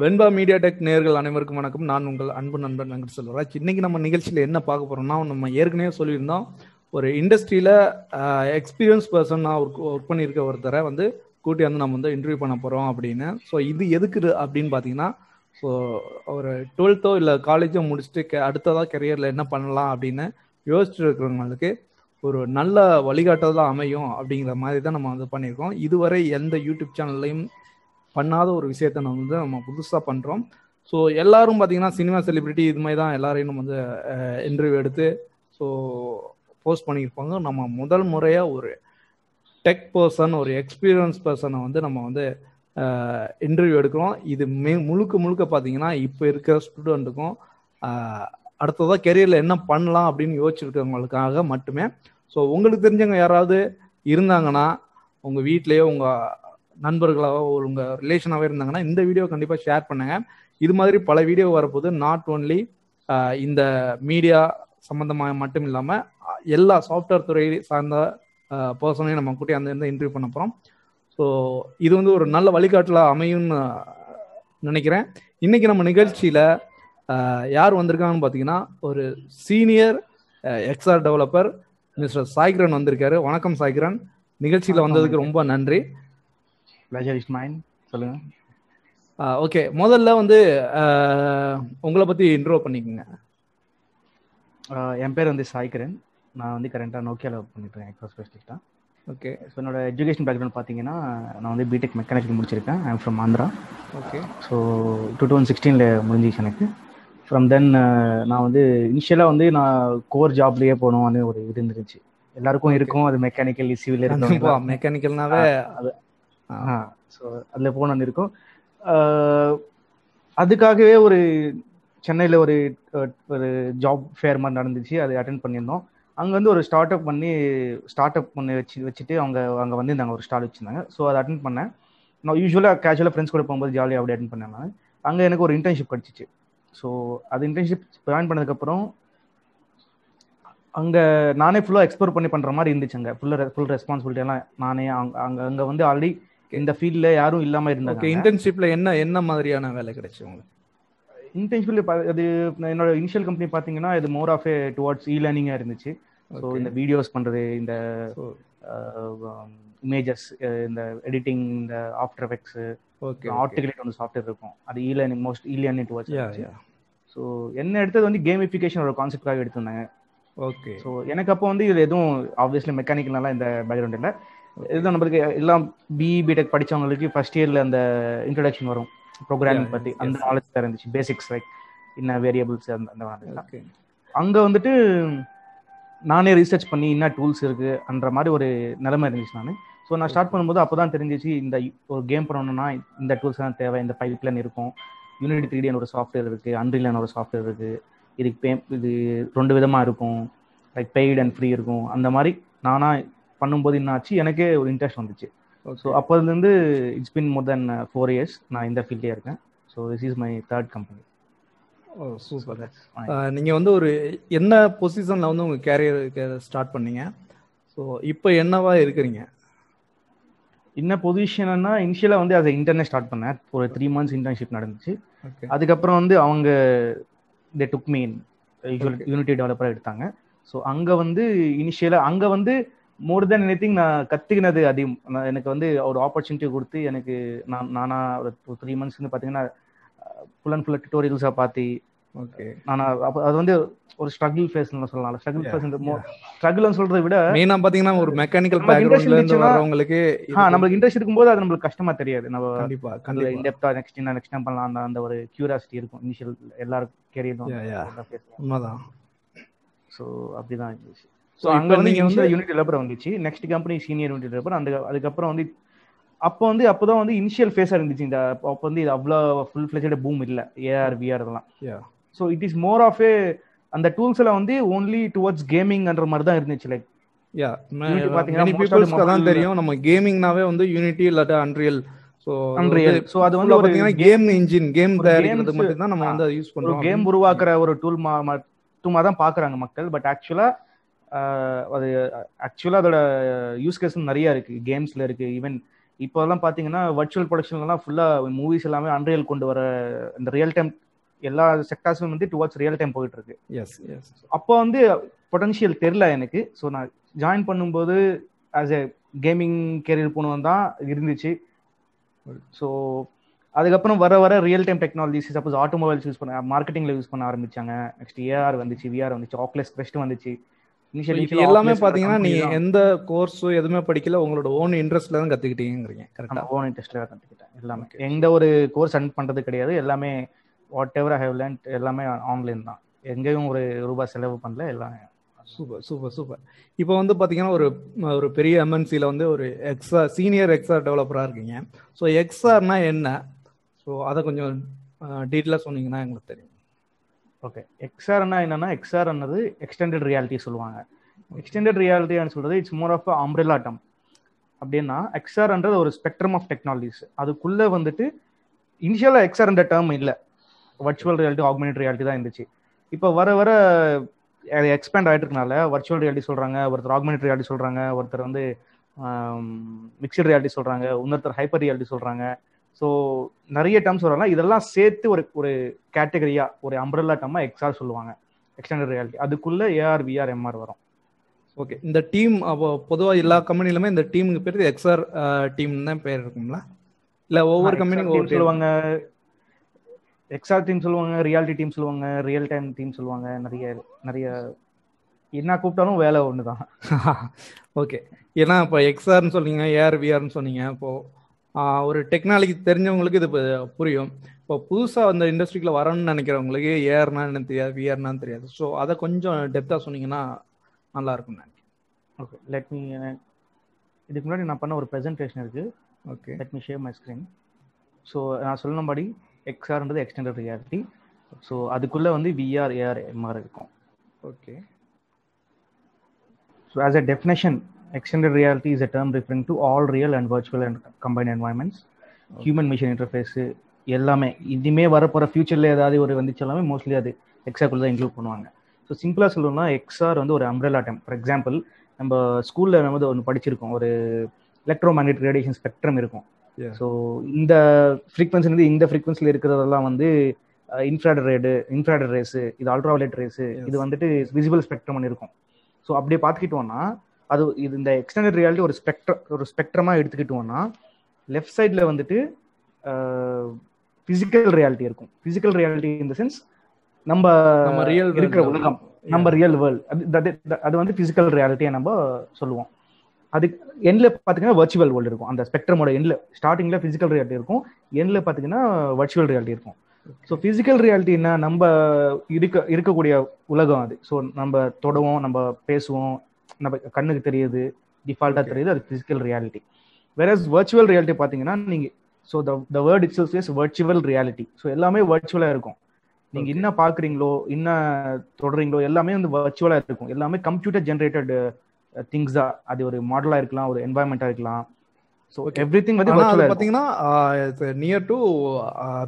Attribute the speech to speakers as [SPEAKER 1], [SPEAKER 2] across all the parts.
[SPEAKER 1] வெண்பா media tech நேயர்கள் அனைவருக்கும் வணக்கம். நான் உங்கள் அன்பு நண்பன் வெங்கட் செல்வராஜ். இன்னைக்கு நம்ம நிகழ்ச்சியில் என்ன பார்க்க போறோம்னா, நம்ம ஏற்கனவே சொல்லியிருந்தோம், ஒரு இண்டஸ்ட்ரியில எக்ஸ்பீரியன்ஸ் பர்சனாக ஒர்க் பண்ணியிருக்க ஒருத்தரை கூட்டி நம்ம இன்டர்வியூ பண்ண போறோம் அப்படின்னு. ஸோ இது எதுக்கு அப்படின்னு பார்த்தீங்கன்னா, ஸோ ஒரு 12th இல்லை காலேஜோ முடிச்சுட்டு அடுத்ததாக கெரியரில் என்ன பண்ணலாம் அப்படின்னு யோசிச்சுட்டு இருக்கிறவங்களுக்கு ஒரு நல்ல வழிகாட்டுதலாக அமையும் அப்படிங்கிற மாதிரி தான் நம்ம பண்ணியிருக்கோம். இதுவரை எந்த யூடியூப் சேனல்லையும் பண்ணாத ஒரு விஷயத்த நம்ம புதுசாக பண்ணுறோம். ஸோ எல்லாரும் பார்த்தீங்கன்னா சினிமா செலிபிரிட்டி இது மாதிரி தான் எல்லாரையும் நம்ம இன்டர்வியூ எடுத்து ஸோ போஸ்ட் பண்ணியிருப்பாங்க. நம்ம முதல் முறையாக ஒரு டெக் பர்சன், ஒரு எக்ஸ்பீரியன்ஸ் பர்சனை நம்ம இன்டர்வியூ எடுக்கிறோம். இது முழுக்க பார்த்தீங்கன்னா இப்போ இருக்கிற ஸ்டூடெண்ட்டுக்கும் அடுத்ததாக கெரியரில் என்ன பண்ணலாம் அப்படின்னு யோசிச்சுருக்கிறவங்களுக்காக மட்டுமே. ஸோ உங்களுக்கு தெரிஞ்சவங்க யாராவது இருந்தாங்கன்னா, உங்கள் வீட்லேயோ உங்கள் நண்பர்களாவோ உங்கள் ரிலேஷனாகவே இருந்தாங்கன்னா இந்த வீடியோ கண்டிப்பாக ஷேர் பண்ணுங்கள். இது மாதிரி பல வீடியோ வரப்போது. நாட் ஒன்லி இந்த மீடியா சம்மந்தமாக மட்டும் இல்லாமல் எல்லா சாஃப்ட்வேர் துறை சார்ந்த பர்சனையும் நம்ம கூட்டி அந்த இன்டர்வியூ பண்ண போகிறோம். ஸோ இது ஒரு நல்ல வழிகாட்டலாக அமையும்னு நினைக்கிறேன். இன்னைக்கு நம்ம நிகழ்ச்சியில் யார் வந்திருக்காங்கன்னு பார்த்தீங்கன்னா, ஒரு சீனியர் எக்ஸ்ஆர் டெவலப்பர் மிஸ்டர் சாய்கிரண் வந்திருக்காரு. வணக்கம் சாய்கிரண், நிகழ்ச்சியில் வந்ததுக்கு ரொம்ப நன்றி.
[SPEAKER 2] சொல்லுங்க.
[SPEAKER 1] ஓகே, முதல்ல உங்களை பற்றி இன்ட்ரோ பண்ணிக்கோங்க.
[SPEAKER 2] என் பேர் சாய்கிரண். நான் கரண்டாக நோக்கியாவில் ஒர்க் பண்ணிட்டுருக்கேன், எக்ஸ்ஆர் ஸ்பெஷலிஸ்ட்டாக.
[SPEAKER 1] ஓகே.
[SPEAKER 2] ஸோ என்னோட எஜுகேஷன் பேக்ரவுண்ட் பார்த்தீங்கன்னா, நான் பிடெக் மெக்கானிக்கல் முடிச்சிருக்கேன். I am from Andhra.
[SPEAKER 1] Okay.
[SPEAKER 2] So 2016 முடிஞ்சிச்சு எனக்கு. ஃப்ரம் தென் நான் இனிஷியலாக நான் கோர் ஜாப்லேயே போகணும்னு ஒரு இது இருந்துச்சு. எல்லாருக்கும் இருக்கும், அது மெக்கானிக்கல் சிவில் இருக்கும்.
[SPEAKER 1] மெக்கானிக்கல்னாவே
[SPEAKER 2] அது ஸோ அதில் போகணுன்னு இருக்கும். அதுக்காகவே ஒரு சென்னையில் ஒரு ஜாப் ஃபேர் மாதிரி நடந்துச்சு, அது அட்டென்ட் பண்ணியிருந்தோம். அங்கே ஒரு ஸ்டார்ட் அப் பண்ணி வச்சுட்டு அவங்க அங்கே வந்திருந்தாங்க, ஒரு ஸ்டால் வச்சுருந்தாங்க. ஸோ அதை அட்டென்ட் பண்ணேன். நான் யூஸ்வலாக கேஷுவலாக ஃப்ரெண்ட்ஸ் கூட போகும்போது ஜாலியாக அப்படி அட்டென்ட் பண்ணேன். நான் அங்கே எனக்கு ஒரு இன்டர்ன்ஷிப் கிடச்சிச்சு. ஸோ அது இன்டர்ன்ஷிப் ஜாயின் பண்ணதுக்கப்புறம் அங்கே நானே ஃபுல்லாக எக்ஸ்ப்ளோர் பண்ணுற மாதிரி இருந்துச்சு. அங்கே ஃபுல் ரெஸ்பான்சிபிலிட்டி எல்லாம் நானே. அங்கே ஆல்ரெடி இந்த ஃபீல்டில் யாரும் இல்லாமல் இருந்தாங்க.
[SPEAKER 1] இன்டர்ன்ஷிப்பில் என்ன மாதிரியான வேலை கிடைச்சி உங்களுக்கு?
[SPEAKER 2] இன்டர்ன்ஷிப்பில் அது என்னோட இனிஷியல் கம்பெனி பார்த்தீங்கன்னா, இது மோர் ஆஃப் டுவார்ட்ஸ் இ-லேர்னிங்காக இருந்துச்சு. ஸோ இந்த வீடியோஸ் பண்ணுறது, இந்த இமேஜஸ், இந்த எடிட்டிங், இந்த ஆஃப்டர் எஃபெக்ட்ஸு, ஆர்டிகுலேட் ஒன்று சாஃப்ட்வேர் இருக்கும், அது இ-லேர்னிங், மோஸ்ட் இ-லேர்னிங் டுவார்ட்ஸ். ஸோ என்ன எடுத்தது கேமிஃபிகேஷன் ஒரு கான்செப்டாக எடுத்திருந்தாங்க.
[SPEAKER 1] ஓகே.
[SPEAKER 2] ஸோ எனக்கு அப்போ இது எதுவும் ஆப்வியஸ்லி மெக்கானிக்கல்னால இந்த பேக்ரவுண்ட் இல்லை. இதுதான் நம்மளுக்கு எல்லாம் பிடெக் படித்தவங்களுக்கு ஃபர்ஸ்ட் இயரில் அந்த இன்ட்ரடக்ஷன் வரும் ப்ரோக்ராமிங் பற்றி, அந்த நாலேஜ் தான் இருந்துச்சு. பேசிக்ஸ் லைக் இன்ன வேரியபிள்ஸ் அந்த மாதிரி. அங்கே நானே ரிசர்ச் பண்ணி என்ன டூல்ஸ் இருக்குன்ற மாதிரி ஒரு நிலைமை இருந்துச்சு நான். ஸோ நான் ஸ்டார்ட் பண்ணும்போது அப்போ தான் தெரிஞ்சிச்சு, இந்த ஒரு கேம் பண்ணணும்னா இந்த டூல்ஸ் தான் தேவை. இந்த பைப்லைன் இருக்கும், யூனிட்டி 3D ஒரு சாஃப்ட்வேர் இருக்குது, அன்ரில் ஒரு சாஃப்ட்வேர் இருக்குது. இது 2 விதமாக இருக்கும், லைக் பெய்டு அண்ட் ஃப்ரீ இருக்கும். அந்த மாதிரி நானாக பண்ணும்போது என்ன ஆச்சு, எனக்கே ஒரு இன்ட்ரெஸ்ட் வந்துச்சு. ஸோ அப்போதுலேருந்து it's been more than 4 years நான் இந்த ஃபீல்டே இருக்கேன். So this is my 3rd company.
[SPEAKER 1] Oh super. நீங்கள் ஒரு என்ன பொசிஷனில் உங்கள் கேரியர் ஸ்டார்ட் பண்ணீங்க? ஸோ இப்போ என்னவா இருக்கிறீங்க?
[SPEAKER 2] என்ன பொசிஷன்னா, இனிஷியலாக as இன்டர்னே ஸ்டார்ட் பண்ணேன். ஒரு 3 months இன்டர்ன்ஷிப் நடந்துச்சு. அதுக்கப்புறம் அவங்க they took me in Unity டெவலப்பராக எடுத்தாங்க. ஸோ அங்கே இனிஷியலாக அங்கே மோர் தென் எனிதிங் நான் கற்றுக்கினது அதிகம். எனக்கு ஒரு ஆப்பர்ச்சுனிட்டி கொடுத்து எனக்கு நானாக ஒரு 3 months பார்த்தீங்கன்னா ஃபுல் அண்ட் ஃபுல்லாக டியூட்டோரியல்ஸாக பார்த்து.
[SPEAKER 1] ஓகே.
[SPEAKER 2] அப்போ அது ஒரு ஸ்ட்ரகிள் ஃபேஸ்ன்னு சொல்லலாம். ஸ்ட்ரகிள்னு சொல்கிறத விட
[SPEAKER 1] மெயினாக பார்த்தீங்கன்னா ஒரு மெக்கானிக்கல் பேக்ரவுண்ட்லேருந்து வரவங்களுக்கு
[SPEAKER 2] நம்மளுக்கு இன்ட்ரெஸ்ட் இருக்கும்போது அது நம்மளுக்கு கஷ்டமாக தெரியாது. நம்ம
[SPEAKER 1] கண்டிப்பாக
[SPEAKER 2] இன்டெப்த்தாக நெக்ஸ்ட் டைம் பண்ணலாம், அந்த ஒரு கியூரியாசிட்டி இருக்கும் இனிஷியல் எல்லாருக்கும் கேரியரும்.
[SPEAKER 1] உண்மைதான்.
[SPEAKER 2] ஸோ அப்படிதான் இருந்துச்சு. ஸோ அங்கே நீங்கள் யூனிட் டெவலப்பர் வந்துச்சு. Next company senior unit developer. அதுக்கப்புறம் அப்போதான் இனிஷியல் ஃபேஸாக இருந்துச்சு. இந்த அப்போ இது அவ்வளோ ஃபுல் ஃப்ளெஜ்டு பூம் இல்லை, ஏஆர் விஆர் எல்லாம். So it is more of அந்த டூல்ஸ் எல்லாம் ஓன்லி டுவர்ட்ஸ் கேமிங்ன்ற மாதிரி தான் இருந்துச்சு. லைக்
[SPEAKER 1] பார்த்தீங்கன்னா தெரியும், நம்ம கேமிங்னாவே யூனிட்டி இல்லாட்ட அன்ரியல்.
[SPEAKER 2] ஸோ அது ஒரு
[SPEAKER 1] கேம் இன்ஜின், கேம் தயாரிக்கிறது மட்டும் தான் நம்ம அதை யூஸ் பண்றோம்.
[SPEAKER 2] கேம் உருவாக்குற ஒரு டூல் மட்டுமா தான் பார்க்குறாங்க மக்கள். பட் ஆக்சுவலாக அதோட யூஸ் கேஸ் நிறைய இருக்கு. கேம்ஸ்ல இருக்கு, ஈவன் இப்போலாம் பார்த்தீங்கன்னா வர்ச்சுவல் ப்ரொடக்ஷன்லாம் ஃபுல்லாக மூவிஸ் எல்லாமே அன்ரியல் கொண்டு வர இந்த ரியல் டைம் எல்லா செக்டார்ஸும் வந்து டுவர்ட்ஸ் ரியல் டைம் போயிட்டு இருக்கு. அப்போ வந்து பொட்டன்ஷியல் தெரில எனக்கு. ஸோ நான் ஜாயின் பண்ணும்போது ஆஸ் எ கேமிங் கேரியர் போனவன் தான் இருந்துச்சு. ஸோ அதுக்கப்புறம் வர வர real time technologies suppose automobiles use பண்ண மார்க்கெட்டிங்ல யூஸ் பண்ண ஆரம்பிச்சாங்க. நெக்ஸ்ட் ஏஆர் வந்துச்சு, விஆர் வந்துச்சு, ஆக்லெஸ் குவெஸ்ட் வந்துச்சு.
[SPEAKER 1] எல்லாமே பாத்தீங்கன்னா நீங்க எந்த கோர்ஸ் எதுவுமே படிக்கல, உங்களோட ஓன் இன்ட்ரெஸ்ட்ல தான் கத்துக்கிட்டீங்கறீங்க. கரெக்ட்டா?
[SPEAKER 2] ஓன் இன்ட்ரெஸ்ட்ல தான் கத்துக்கிட்டேன் எல்லாமே. எந்த ஒரு கோர்ஸ் அட்டெண்ட் பண்றது கிடையாது. எல்லாமே whatever I have learned எல்லாமே ஆன்லைன் தான். எங்கேயும் ஒரு ரூபாய் செலவு பண்ணல. எல்லாமே
[SPEAKER 1] சூப்பர் சூப்பர் சூப்பர். இப்போ வந்து பார்த்தீங்கன்னா ஒரு பெரிய எம்என்சியில் வந்து ஒரு சீனியர் எக்ஸ்ஆர் டெவலப்பராக இருக்கீங்க. ஸோ எக்ஸ்ஆர்னா என்ன? ஸோ அதை கொஞ்சம் டீட்டெயிலாக சொன்னீங்கன்னா எங்களுக்கு தெரியும்.
[SPEAKER 2] ஓகே, எக்ஸ்ஆர்னா என்னன்னா, எக்ஸ்ஆர் என்னது எக்ஸ்டெண்டட் ரியாலிட்டி சொல்லுவாங்க. எக்ஸ்டெண்டட் ரியாலிட்டின்னு சொல்றது it's more of umbrella term. அப்படின்னா எக்ஸ்ஆர்ன்றது ஒரு ஸ்பெக்ட்ரம் ஆஃப் டெக்னாலஜிஸ். அதுக்குள்ள வந்துட்டு இனிஷியலா எக்ஸ்ஆர் என்ற டேர்ம் இல்லை, வர்ச்சுவல் ரியாலிட்டி ஆக்மெண்டட் ரியாலிட்டி தான் இருந்துச்சு. இப்போ வர வர எக்ஸ்பேண்ட் ஆகிட்டு இருக்கனால வர்ச்சுவல் ரியாலிட்டி சொல்றாங்க, ஒருத்தர் ஆக்மெண்டட் ரியாலிட்டி சொல்றாங்க, ஒருத்தர் வந்து மிக்சட் ரியாலிட்டி சொல்றாங்க, இன்னொருத்தர் ஹைப்பர் ரியாலிட்டி சொல்றாங்க. ஸோ நிறைய டேர்ம்ஸ் வரலாம். இதெல்லாம் சேர்த்து ஒரு கேட்டகரியா ஒரு அம்ப்ரெல்லா டேர்மா எக்ஸ்ஆர் சொல்லுவாங்க, எக்ஸ்டெண்டட் ரியாலிட்டி. அதுக்குள்ள ஏஆர் விஆர் எம்ஆர் வரும்.
[SPEAKER 1] ஓகே, இந்த டீம் அப்போ பொதுவாக எல்லா கம்பெனிலுமே இந்த டீமுக்கு பேர் எக்ஸ்ஆர் டீம் தான் பேர் இருக்குங்களா? இல்லை ஒவ்வொரு கம்பெனியும் ஒவ்வொரு
[SPEAKER 2] சொல்லுவாங்க. எக்ஸ்ஆர் டீம் சொல்லுவாங்க, ரியாலிட்டி டீம் சொல்லுவாங்க, ரியல் டைம் டீம் சொல்லுவாங்க. நிறைய என்ன கூப்பிட்டாலும் வேலை ஒன்று தான்.
[SPEAKER 1] ஓகே, ஏன்னா இப்போ எக்ஸ்ஆர்னு சொன்னீங்க, ஏஆர் விஆர்னு சொன்னீங்க. இப்போது ஒரு டெக்னாலஜி தெரிஞ்சவங்களுக்கு இது புரியும். இப்போ புதுசாக அந்த இண்டஸ்ட்ரிக்குள்ள வரணும்னு நினைக்கிறவங்களுக்கு ஏஆர்னா என்ன தெரியாது, விஆர்னான்னு தெரியாது. ஸோ அதை கொஞ்சம் டெப்த்தாக சொன்னீங்கன்னா நல்லா இருக்கும் நினைக்கிறேன்.
[SPEAKER 2] ஓகே, இதுக்கு முன்னாடி நான் பண்ண ஒரு ப்ரெசன்டேஷன் இருக்கு.
[SPEAKER 1] Okay,
[SPEAKER 2] let me share my screen. So நான் சொன்னபடி எக்ஸ்ஆர்ன்றது எக்ஸ்டெண்டட் ரியாலிட்டி. ஸோ அதுக்குள்ள வந்து விஆர் ஏஆர் எம்ஆர் இருக்கும்.
[SPEAKER 1] Okay,
[SPEAKER 2] so as a definition, extended reality is a term referring to all real and virtual and combined environments. Human machine interface எல்லாமே இதுமே வரப்போற ஃபியூச்சர்ல ஏதாவது ஒரு வந்துச்சாலுமே மோஸ்ட்லி அது எக்ஸ்ஆர்க்குள்ள தான் இன்க்ளூட் பண்ணுவாங்க. ஸோ சிம்பிளா சொல்லணும்னா எக்ஸ்ஆர் வந்து ஒரு அம்ப்ரெல்லா டேர்ம். ஃபார் எக்ஸாம்பிள், நம்ம ஸ்கூல்ல நம்ம வந்து ஒன்று படிச்சிருக்கோம், ஒரு எலக்ட்ரோ மேக்னெட்டிக் ரேடியேஷன் ஸ்பெக்ட்ரம் இருக்கும். ஸோ இந்த ஃப்ரீக்வன்சி வந்து இந்த ஃப்ரீக்வன்சியில் இருக்கிறதெல்லாம் வந்து இன்ஃப்ராரெட் ரேஸ், இது அல்ட்ராவயலட் ரேஸ், இது வந்துட்டு விசிபிள் ஸ்பெக்ட்ரம்னு இருக்கும். ஸோ அப்படியே பார்த்துக்கிட்டோம்னா இது இந்த எக்ஸ்டெண்டட் ரியாலிட்டி ஒரு ஸ்பெக்ட்ரமா எடுத்துக்கிட்டோம்னா லெஃப்ட் சைட்ல வந்துட்டு பிசிக்கல் ரியாலிட்டி இருக்கும். Physical reality in the sense நம்ம இருக்கிற உலகம், நம்ம ரியல் வேர்ல்ட், அது வந்து பிசிக்கல் ரியாலிட்டியை நம்ம சொல்லுவோம். அதுக்கு எண்ட்ல பாத்தீங்கன்னா வர்ச்சுவல் வேர்ல்டு இருக்கும். அந்த ஸ்பெக்ட்ரமோட எண்ட்ல ஸ்டார்டிங்ல பிசிக்கல் ரியாலிட்டி இருக்கும், எண்ட்ல பாத்தீங்கன்னா வர்ச்சுவல் ரியாலிட்டி இருக்கும். ஸோ பிசிக்கல் ரியாலிட்டின்னா நம்ம இருக்கக்கூடிய உலகம் அது. ஸோ நம்ம தொடுவோம், நம்ம பேசுவோம், நம்ம கண்ணுக்கு தெரியுது, டிஃபால்ட்டா தெரியுது, அது physical reality. Whereas virtual reality பாத்தீங்கன்னா நீங்க so the word itself is virtual reality. So எல்லாமே வர்ச்சுவலா இருக்கும். நீங்க என்ன பாக்குறீங்களோ, என்ன தொடறீங்களோ எல்லாமே வந்து வர்ச்சுவலா இருக்கும். எல்லாமே கம்ப்யூட்டர் ஜெனரேட்டட் திங்ஸ் தான். அது ஒரு மாடலா இருக்கலாம், ஒரு என்வாயன்மெண்டா இருக்கலாம். ஸோ எவ்ரிதிங் வந்து வர்ச்சுவலா
[SPEAKER 1] பாத்தீங்கன்னா நியர் டு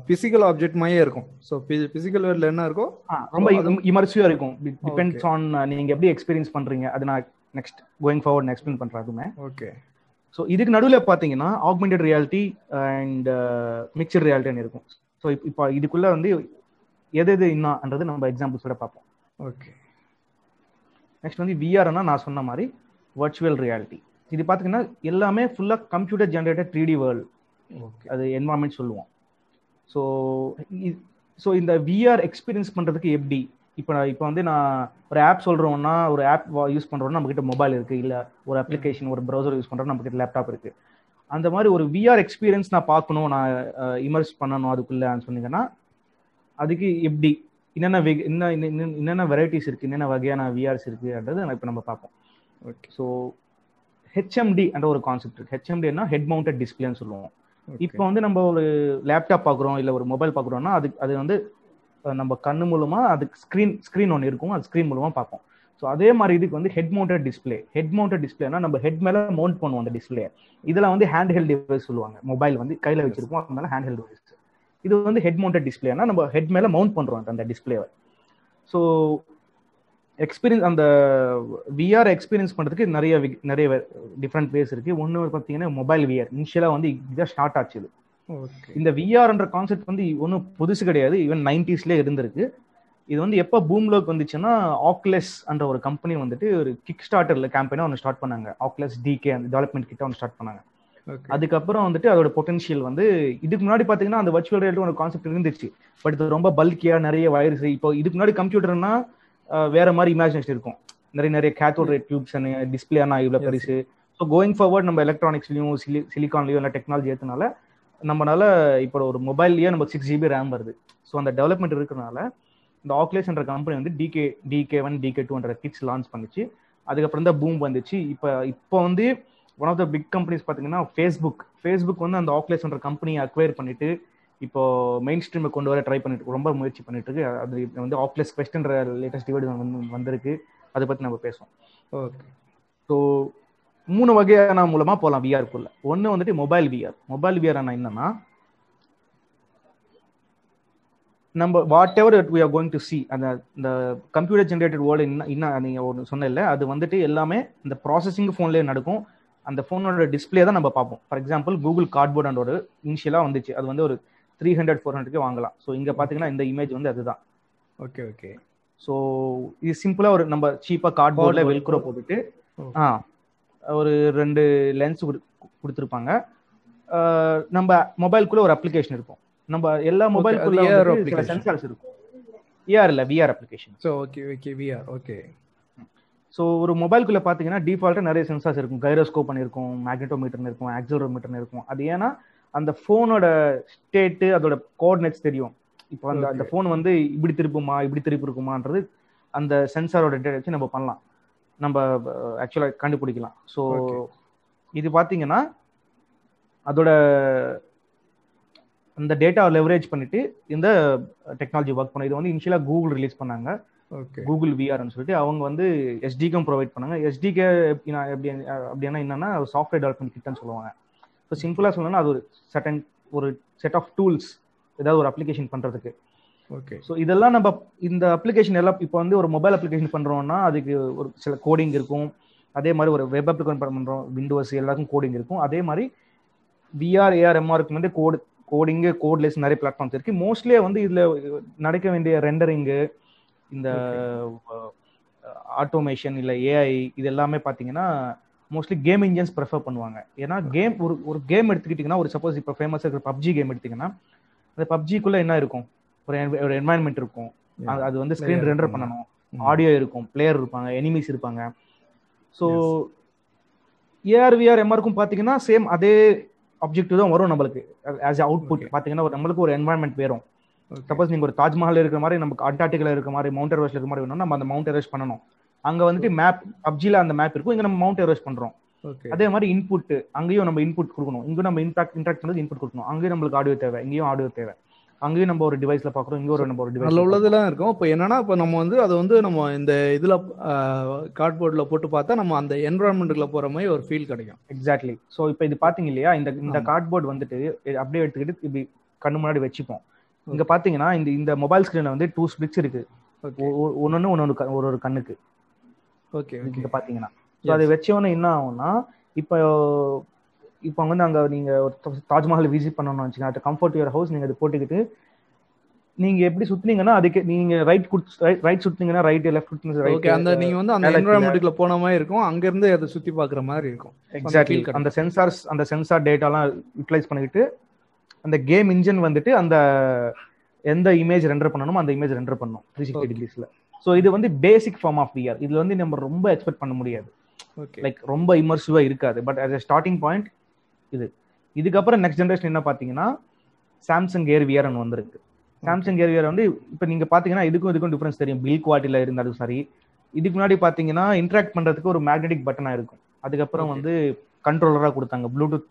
[SPEAKER 1] பிசிக்கல் ஆப்ஜெக்ட் மாதிரியே இருக்கும். ஸோ பிசிக்கல் வேர்ல்ட்ல என்ன இருக்கோ
[SPEAKER 2] ரொம்ப இமர்சிவா இருக்கும். டிபெண்ட்ஸ் ஆன் நீங்க எப்படி எக்ஸ்பீரியன்ஸ் பண்றீங்க. அது நான் நெக்ஸ்ட் கோயிங் ஃபார்வர்ட் எக்ஸ்பிளைன் பண்றேன் அதுமே.
[SPEAKER 1] ஓகே,
[SPEAKER 2] ஸோ இதுக்கு நடுவில் பார்த்தீங்கன்னா ஆக்மெண்டட் ரியாலிட்டி அண்ட் மிக்சட் ரியாலிட்டின்னு இருக்கும். ஸோ இப்போ இதுக்குள்ள வந்து எது என்னன்றது நம்ம எக்ஸாம்பிள்ஸோட பார்ப்போம்.
[SPEAKER 1] ஓகே,
[SPEAKER 2] நெக்ஸ்ட் வந்து விஆர்னா நான் சொன்ன மாதிரி வர்ச்சுவல் ரியாலிட்டி. இது பார்த்தீங்கன்னா எல்லாமே ஃபுல்லாக கம்ப்யூட்டர் ஜென்ரேட்டட் 3D வேர்ல்டு. அது என்வாயன்மெண்ட் சொல்லுவோம். ஸோ இந்த விஆர் எக்ஸ்பீரியன்ஸ் பண்ணுறதுக்கு எப்படி இப்போ வந்து நான் ஒரு ஆப் சொல்கிறோன்னா, ஒரு ஆப் யூஸ் பண்ணுறோன்னா நம்மக்கிட்ட மொபைல் இருக்குது, இல்லை ஒரு அப்ளிகேஷன் ஒரு ப்ரௌசர் யூஸ் பண்ணுறோன்னா நம்மக்கிட்ட லேப்டாப் இருக்குது. அந்த மாதிரி ஒரு விஆர் எக்ஸ்பீரியன்ஸ் நான் பார்க்கணும், நான் இமர்ஸ் பண்ணணும் அதுக்குள்ளேன்னு சொன்னீங்கன்னா அதுக்கு எப்படி என்னென்ன வெரைட்டிஸ் இருக்குது, என்னென்ன வகையான விஆர்ஸ் இருக்குன்றது இப்போ நம்ம பார்ப்போம். ஓகே, ஸோ ஹெச்எம்டி என்ற ஒரு கான்செப்ட் இருக்குது. ஹெச்எம்டினா ஹெட் மவுண்டட் டிஸ்பிளேன்னு சொல்லுவோம். இப்போ வந்து நம்ம ஒரு லேப்டாப் பார்க்குறோம், இல்லை ஒரு மொபைல் பார்க்குறோம்னா அது வந்து நம்ம கண்ணு மூலமா அதுக்கு ஸ்க்ரீன் ஒன்று இருக்கும், அது ஸ்க்ரீன் மூலமா பார்ப்போம். ஸோ அதே மாதிரி இதுக்கு வந்து ஹெட் மவுண்டட் டிஸ்பிளேனா நம்ம ஹெட் மேல மவுண்ட் பண்ணுவோம் அந்த டிஸ்பிளே. இதெல்லாம் வந்து ஹேண்ட் ஹெல்ட் டிவைஸ் சொல்லுவாங்க. மொபைல் வந்து கையில வச்சிருப்போம், அதனால ஹேண்ட் ஹெல்ட் டிவைஸ். இது வந்து ஹெட் மவுண்டட் டிஸ்பிளேனா நம்ம ஹெட் மேல மவுண்ட் பண்றோம் அந்த டிஸ்பிளேவை. ஸோ எக்ஸ்பீரியன்ஸ் அந்த விஆர் எக்ஸ்பீரியன்ஸ் பண்ணுறதுக்கு நிறைய டிஃப்ரெண்ட் வேஸ் இருக்கு. ஒன்று பார்த்தீங்கன்னா மொபைல் விஆர். இனிஷியலாக வந்து இதான் ஸ்டார்ட் ஆச்சு இது. இந்த விஆர்ன்ற கான்செப்ட் வந்து ஒன்றும் புதுசு கிடையாது, ஈவன் 90ஸ்லேயே இருந்திருக்கு. இது வந்து எப்போ பூம்லோக்கு வந்துச்சுன்னா ஆக்லெஸ் என்ற ஒரு கம்பெனி வந்துட்டு ஒரு கிக் ஸ்டார்டர்ல கேம்பெயினா ஒன்று ஸ்டார்ட் பண்ணாங்க. ஆக்லெஸ் டிகே அந்த டெவலப்மெண்ட் கிட்ட ஒன்று ஸ்டார்ட் பண்ணாங்க. அதுக்கப்புறம் வந்துட்டு அதோட பொட்டன்ஷியல் வந்து இதுக்கு முன்னாடி பார்த்தீங்கன்னா அந்த வர்ச்சுவல் ரியாலிட்டி ஒரு கான்செப்ட் இருந்துச்சு. பட் இது ரொம்ப பல்கியா நிறைய வயர்ஸ். இப்போ இதுக்கு முன்னாடி கம்ப்யூட்டர்னா வேற மாதிரி இமேஜினேஷன் இருக்கும். நிறைய கேத்தோட் ரே டியூப்ஸ் டிஸ்பிளே ஆனா இவ்வளோ பெருசு. ஸோ கோயிங் ஃபார்வர்ட் நம்ம எலக்ட்ரானிக்ஸ்லையும் சிலிகான்லையும் இல்லை டெக்னாலஜி ஏற்றனால நம்மளால இப்போ ஒரு மொபைல்லையே நம்ம 6 GB ரேம் வருது. ஸோ அந்த டெவலப்மெண்ட் இருக்கிறனால இந்த ஆக்லேஸ் என்ற கம்பெனி வந்து DK1 DK2 கிட்ஸ் லான்ச் பண்ணிச்சு. அதுக்கப்புறம் தான் பூம் வந்துச்சு. இப்போ வந்து one of the big companies பார்த்தீங்கன்னா ஃபேஸ்புக் வந்து அந்த ஆக்லேஸ் என்ற கம்பெனியை அக்வயர் பண்ணிட்டு இப்போ மெயின் ஸ்ட்ரீமை கொண்டு வர ட்ரை பண்ணிட்டு ரொம்ப முயற்சி பண்ணிட்டு இருக்கு. அது வந்து ஆக்லேஸ் குவெஸ்ட்ன்ற லேட்டஸ்ட் டிவைடு வந்திருக்கு. அதை பற்றி நம்ம பேசுவோம்.
[SPEAKER 1] ஓகே.
[SPEAKER 2] ஸோ 3 வகையான மூலமா போகலாம் விஆருக்குள்ள. ஒன்று வந்துட்டு மொபைல் விஆர் என்னன்னா நம்ம whatever we are going to see அந்த கம்ப்யூட்டர் ஜென்ரேட்டட் வேர்ல்டு இன்னும் நீங்கள் ஒன்று சொன்ன அது வந்துட்டு எல்லாமே இந்த ப்ராசஸிங் ஃபோன்லேயே நடக்கும். அந்த ஃபோனோட டிஸ்பிளே தான் நம்ம பார்ப்போம். ஃபார் எக்ஸாம்பிள் கூகுள் கார்ட்போர்ட் ஒரு இனிஷியலாக வந்துச்சு. அது வந்து ஒரு 300-400 வாங்கலாம். ஸோ இங்கே பார்த்தீங்கன்னா இந்த இமேஜ் வந்து அதுதான்.
[SPEAKER 1] ஓகே.
[SPEAKER 2] ஸோ இது சிம்பிளாக ஒரு நம்ம சீப்பாக கார்ட்போர்டில் வெல்க்ரோ போட்டுட்டு ஒரு 2 லென்ஸ் கொடுத்துருப்பாங்க. நம்ம மொபைலுக்குள்ள ஒரு அப்ளிகேஷன் இருக்கும். நம்ம எல்லா மொபைலுக்குள்ள சென்சார்ஸ் இருக்கும். ஏஆர் இல்ல VR application.
[SPEAKER 1] So okay VR. Okay.
[SPEAKER 2] So ஒரு மொபைலுக்குள்ள பார்த்தீங்கன்னா டிஃபால்ட்டாக நிறைய சென்சார்ஸ் இருக்கும். கைரோஸ்கோப் இருக்கும், மேக்னெட்டோமீட்டர்னு இருக்கும், ஆக்சிலரோமீட்டர்னு இருக்கும். அது ஏன்னா அந்த ஃபோனோட ஸ்டேட்டு அதோட கோஆர்டினேட்ஸ் தெரியும். இப்போ அந்த ஃபோன் வந்து இப்படி திருப்பி இருக்குமான்றது அந்த சென்சாரோட டேட்டா வச்சு நம்ம பண்ணலாம். நம்ம ஆக்சுவலாக கண்டுபிடிக்கலாம். ஸோ இது பார்த்தீங்கன்னா அதோட அந்த டேட்டாவை லெவரேஜ் பண்ணிட்டு இந்த டெக்னாலஜி ஒர்க் பண்ண. இது வந்து இனிஷியலாக கூகுள் ரிலீஸ் பண்ணாங்க. கூகுள் விஆர்னு சொல்லிட்டு அவங்க வந்து எஸ்டிகேம் ப்ரொவைட் பண்ணாங்க. எஸ்டிகே அப்படின்னா என்னன்னா சாஃப்ட்வேர் டெவலப்மெண்ட் கிட்னு சொல்லுவாங்க. ஸோ சிம்பிளாக சொல்லணும்னா அது ஒரு செட் ஆஃப் டூல்ஸ் ஏதாவது ஒரு அப்ளிகேஷன் பண்ணுறதுக்கு.
[SPEAKER 1] ஓகே.
[SPEAKER 2] ஸோ இதெல்லாம் நம்ம இந்த அப்ளிகேஷன் எல்லாம் இப்போ வந்து ஒரு மொபைல் அப்ளிகேஷன் பண்ணுறோம்னா அதுக்கு ஒரு சில கோடிங் இருக்கும். அதே மாதிரி ஒரு வெப் அப்ளிகேஷன் பண்ணுறோம், விண்டோஸ் எல்லாருக்கும் கோடிங் இருக்கும். அதே மாதிரி விஆர் ஏஆர் எம்ஆருக்கு வந்து கோட்லெஸ் நிறைய பிளாட்ஃபார்ம்ஸ் இருக்கு. மோஸ்ட்லி வந்து இதுல நடக்க வேண்டிய ரெண்டரிங்கு, இந்த ஆட்டோமேஷன் இல்லை ஏஐ இது எல்லாமே பார்த்தீங்கன்னா மோஸ்ட்லி கேம் இன்ஜின்ஸ் ப்ரிஃபர் பண்ணுவாங்க. ஏன்னா ஒரு கேம் எடுத்துக்கிட்டிங்கன்னா ஒரு சப்போஸ் இப்போ ஃபேமஸாக இருக்கிற பப்ஜி கேம் எடுத்திங்கன்னா அந்த பப்ஜிக்குள்ளே என்ன இருக்கும், ஒரு என்வாயன்மெண்ட் இருக்கும். அது வந்து ஸ்க்ரீன் ரெண்டர் பண்ணணும், ஆடியோ இருக்கும், பிளேயர் இருப்பாங்க, எனிமீஸ் இருப்பாங்க. ஸோ ஏஆர் விஆர் எம்ஆருக்கும் பார்த்தீங்கன்னா சேம் அதே ஆப்ஜெக்டிவ் தான் வரும் நம்மளுக்கு. ஆஸ் அவுட்புட் பார்த்தீங்கன்னா நம்மளுக்கு ஒரு என்வாயன்மெண்ட் வேணும். சப்போஸ் நீங்கள் ஒரு தாஜ்மஹால் இருக்கிற மாதிரி, நமக்கு அண்டார்டிகால இருக்கிற மாதிரி, மவுண்ட் எவரெஸ்ட் இருக்கிற மாதிரி வேணும், நம்ம அந்த மவுண்ட் எவரெஸ்ட் பண்ணணும். அங்கே வந்துட்டு மேப் பப்ஜியில் அந்த மேப் இருக்கும், இங்கே நம்ம மவுண்ட் எவரெஸ்ட் பண்ணுறோம். அதே மாதிரி இன்புட் அங்கேயும் நம்ம இன்புட் கொடுக்கணும். இங்கே நம்ம இன்ட்ராக்ட் பண்ணுறது இன்புட் கொடுக்கணும். அங்கேயும் நம்மளுக்கு ஆடியோ தேவை, இங்கேயும் ஆடியோ தேவை. அங்கேயும் நம்ம ஒரு டிவைஸ்ல பார்க்குறோம், இங்கே நம்ம ஒரு டிவைஸ்
[SPEAKER 1] உள்ளதெல்லாம் இருக்கும். இப்போ என்னன்னா இப்போ நம்ம வந்து அது வந்து நம்ம இந்த இதில் கார்ட்போர்டில் போட்டு பார்த்தா நம்ம அந்த என்வரான்மெண்ட்டுக்குள்ள போகிற மாதிரி ஒரு ஃபீல் கிடைக்கும்.
[SPEAKER 2] எக்ஸாக்ட்லி. ஸோ இப்போ இது பார்த்தீங்க இல்லையா, இந்த கார்ட்போர்டு வந்துட்டு அப்படியே எடுத்துக்கிட்டு இப்படி கண்ணு முன்னாடி வச்சுப்போம். இங்கே பார்த்தீங்கன்னா இந்த மொபைல் ஸ்க்ரீனில் வந்து 2 ஸ்பிளிட்ஸ் இருக்கு. ஒன்று ஒரு கண்ணுக்கு.
[SPEAKER 1] ஓகே.
[SPEAKER 2] இங்கே பார்த்தீங்கன்னா ஸோ அதை வச்சோன்னே என்ன ஆகும்னா, இப்போ வந்து அங்கே நீங்கள் ஒரு தாஜ்மஹால் விசிட் பண்ணணும்னு வச்சுக்கோங்க, அது கம்ஃபர்ட் யுவர் ஹவுஸ். நீங்கள் அதை போட்டுக்கிட்டு நீங்கள் எப்படி சுற்றினீங்கன்னா அதுக்கு நீங்கள் ரைட் சுற்றினீங்கன்னா ரைட், லெஃப்ட் சுற்றினீங்க ரைட்.
[SPEAKER 1] அந்த நீங்கள் வந்து அந்த என்வரான்மெண்ட்டுக்குள்ள போன மாதிரி இருக்கும், அங்கேருந்து அதை சுற்றி பார்க்குற மாதிரி இருக்கும்.
[SPEAKER 2] எக்ஸாக்ட்லி. அந்த சென்சார் டேட்டாலாம் யூட்டிலைஸ் பண்ணிக்கிட்டு அந்த கேம் இன்ஜின் வந்துட்டு அந்த எந்த இமேஜ் ரெண்டர் பண்ணணுமோ அந்த இமேஜ் ரெண்டர் பண்ணணும் 360 டிகிரிஸ்ல. ஸோ இது வந்து பேசிக் ஃபார்ம் ஆஃப் விஆர். இதுல வந்து நம்ம ரொம்ப எக்ஸ்பெக்ட் பண்ண முடியாது, லைக் ரொம்ப இமர்சிவா இருக்காது. But as a starting point இதுக்கப்புறம் நெக்ஸ்ட் ஜென்ரேஷன் என்ன பார்த்தீங்கன்னா சாம்சங் ஏர் விஆர்னு வந்திருக்கு. சாம்சங் ஏர் விஆர் வந்து இப்போ நீங்க பார்த்தீங்கன்னா இதுக்கும் டிஃபரன்ஸ் தெரியும். பில் குவாலிட்டியில இருந்தாலும் சரி, இதுக்கு முன்னாடி பார்த்தீங்கன்னா இன்ட்ராக்ட் பண்றதுக்கு ஒரு மேக்னெட்டிக் பட்டனா இருக்கும். அதுக்கப்புறம் வந்து கண்ட்ரோலரா கொடுத்தாங்க, ப்ளூடூத்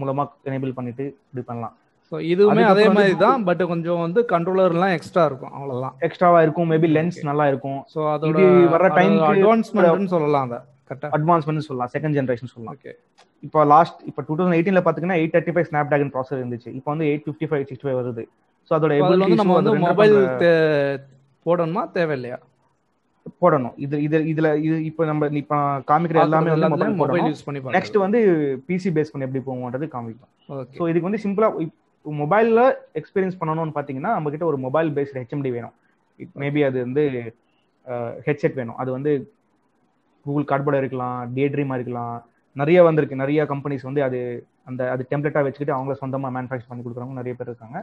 [SPEAKER 2] மூலமா எனேபிள் பண்ணிட்டு இப்படி பண்ணலாம்.
[SPEAKER 1] ஸோ இதுவுமே அதே மாதிரி தான், பட் கொஞ்சம் வந்து கண்ட்ரோலர்லாம் எக்ஸ்ட்ரா இருக்கும், அவ்வளோதான்.
[SPEAKER 2] எக்ஸ்ட்ராவா இருக்கும், மேபி லென்ஸ் நல்லா இருக்கும்.
[SPEAKER 1] ஸோ அதோட வர டைம் அட்வான்ஸ்மெண்ட்னு சொல்லலாம், அந்த
[SPEAKER 2] அட்வான்ஸ்மெண்ட் சொல்லலாம், செகண்ட் ஜெனரேஷன் சொல்லலாம். ஓகே. இப்போ 2018 பார்த்தீங்கன்னா 835 ஸ்னாப்டிராகன் ப்ராசஸர் இருந்துச்சு. இப்போ வந்து 855 65 வருது. ஸோ அதோட
[SPEAKER 1] நம்ம வந்து மொபைல் போடணுமா தேவையில்லையா?
[SPEAKER 2] போடணும். இதுல இப்போ நம்ம இப்போ காமிக்கிற எல்லாமே வந்து மொபைல்
[SPEAKER 1] மொபைல்
[SPEAKER 2] போடணும்.
[SPEAKER 1] யூஸ் பண்ணி
[SPEAKER 2] நெக்ஸ்ட் வந்து பிசி பேஸ் பண்ணி எப்படி போகும்ன்றது காமிக்கும்.
[SPEAKER 1] ஓகே
[SPEAKER 2] ஸோ இதுக்கு வந்து சிம்பிளா மொபைல்ல எக்ஸ்பீரியன்ஸ் பண்ணணும்னு பாத்தீங்கன்னா நம்ம கிட்ட ஒரு மொபைல் பேஸ்ட் ஹெச்எம்டி வேணும். மேபி அது வந்து ஹெட்செட் வேணும். அது வந்து கூகுள் கார்ட்போர்ட் இருக்கலாம், டே ட்ரீமா இருக்கலாம், நிறைய வந்திருக்கு. நிறைய கம்பெனிஸ் வந்து அது டெம்ப்ளேட்டா வச்சுக்கிட்டு அவங்கள சொந்தமா மேனுஃபேக்சர் பண்ணி கொடுக்குறவங்க நிறைய பேர் இருக்காங்க.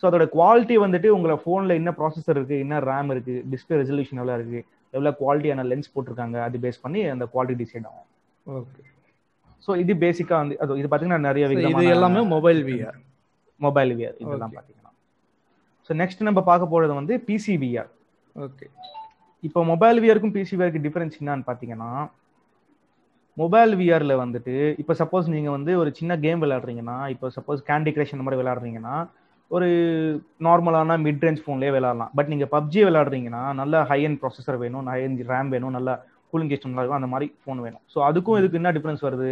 [SPEAKER 2] ஸோ அதோட குவாலிட்டி வந்துட்டு உங்களை ஃபோனில் என்ன ப்ராசஸர் இருக்கு, என்ன ரேம் இருக்கு, டிஸ்பிளே ரெசல்யூஷன் எவ்வளோ இருக்கு, எவ்வளோ குவாலிட்டியான லென்ஸ் போட்டிருக்காங்க, அது பேஸ் பண்ணி அந்த குவாலிட்டி டிசைட் ஆகும்.
[SPEAKER 1] ஓகே
[SPEAKER 2] ஸோ இது பேசிக்கா வந்து இது பார்த்தீங்கன்னா நிறைய
[SPEAKER 1] இது எல்லாமே மொபைல் விஆர்
[SPEAKER 2] இதெல்லாம் பார்த்தீங்கன்னா. ஸோ நெக்ஸ்ட் நம்ம பார்க்க போறது வந்து பிசி விஆர்.
[SPEAKER 1] ஓகே
[SPEAKER 2] இப்போ மொபைல் விஆருக்கும் பிசி விஆருக்கு டிஃபரன்ஸ் என்னன்னு பார்த்தீங்கன்னா, மொபைல் விஆர்ல வந்துட்டு இப்போ சப்போஸ் நீங்க வந்து ஒரு சின்ன கேம் விளையாடுறீங்கன்னா, இப்போ சப்போஸ் கேண்டி கிரஷ் அந்த மாதிரி விளையாடுறீங்கன்னா ஒரு நார்மலான மிட் ரேஞ்ச் ஃபோன்லேயே விளையாடலாம். பட் நீங்கள் பப்ஜி விளையாடுறீங்கன்னா நல்ல ஹை அண்ட் ப்ராசஸர் வேணும், ஹை அண்ட் ரேம் வேணும், நல்லா கூலிங் சிஸ்டம் நல்லா இருக்கும், அந்த மாதிரி ஃபோன் வேணும். ஸோ அதுக்கும் இதுக்கு என்ன டிஃபரன்ஸ் வருது,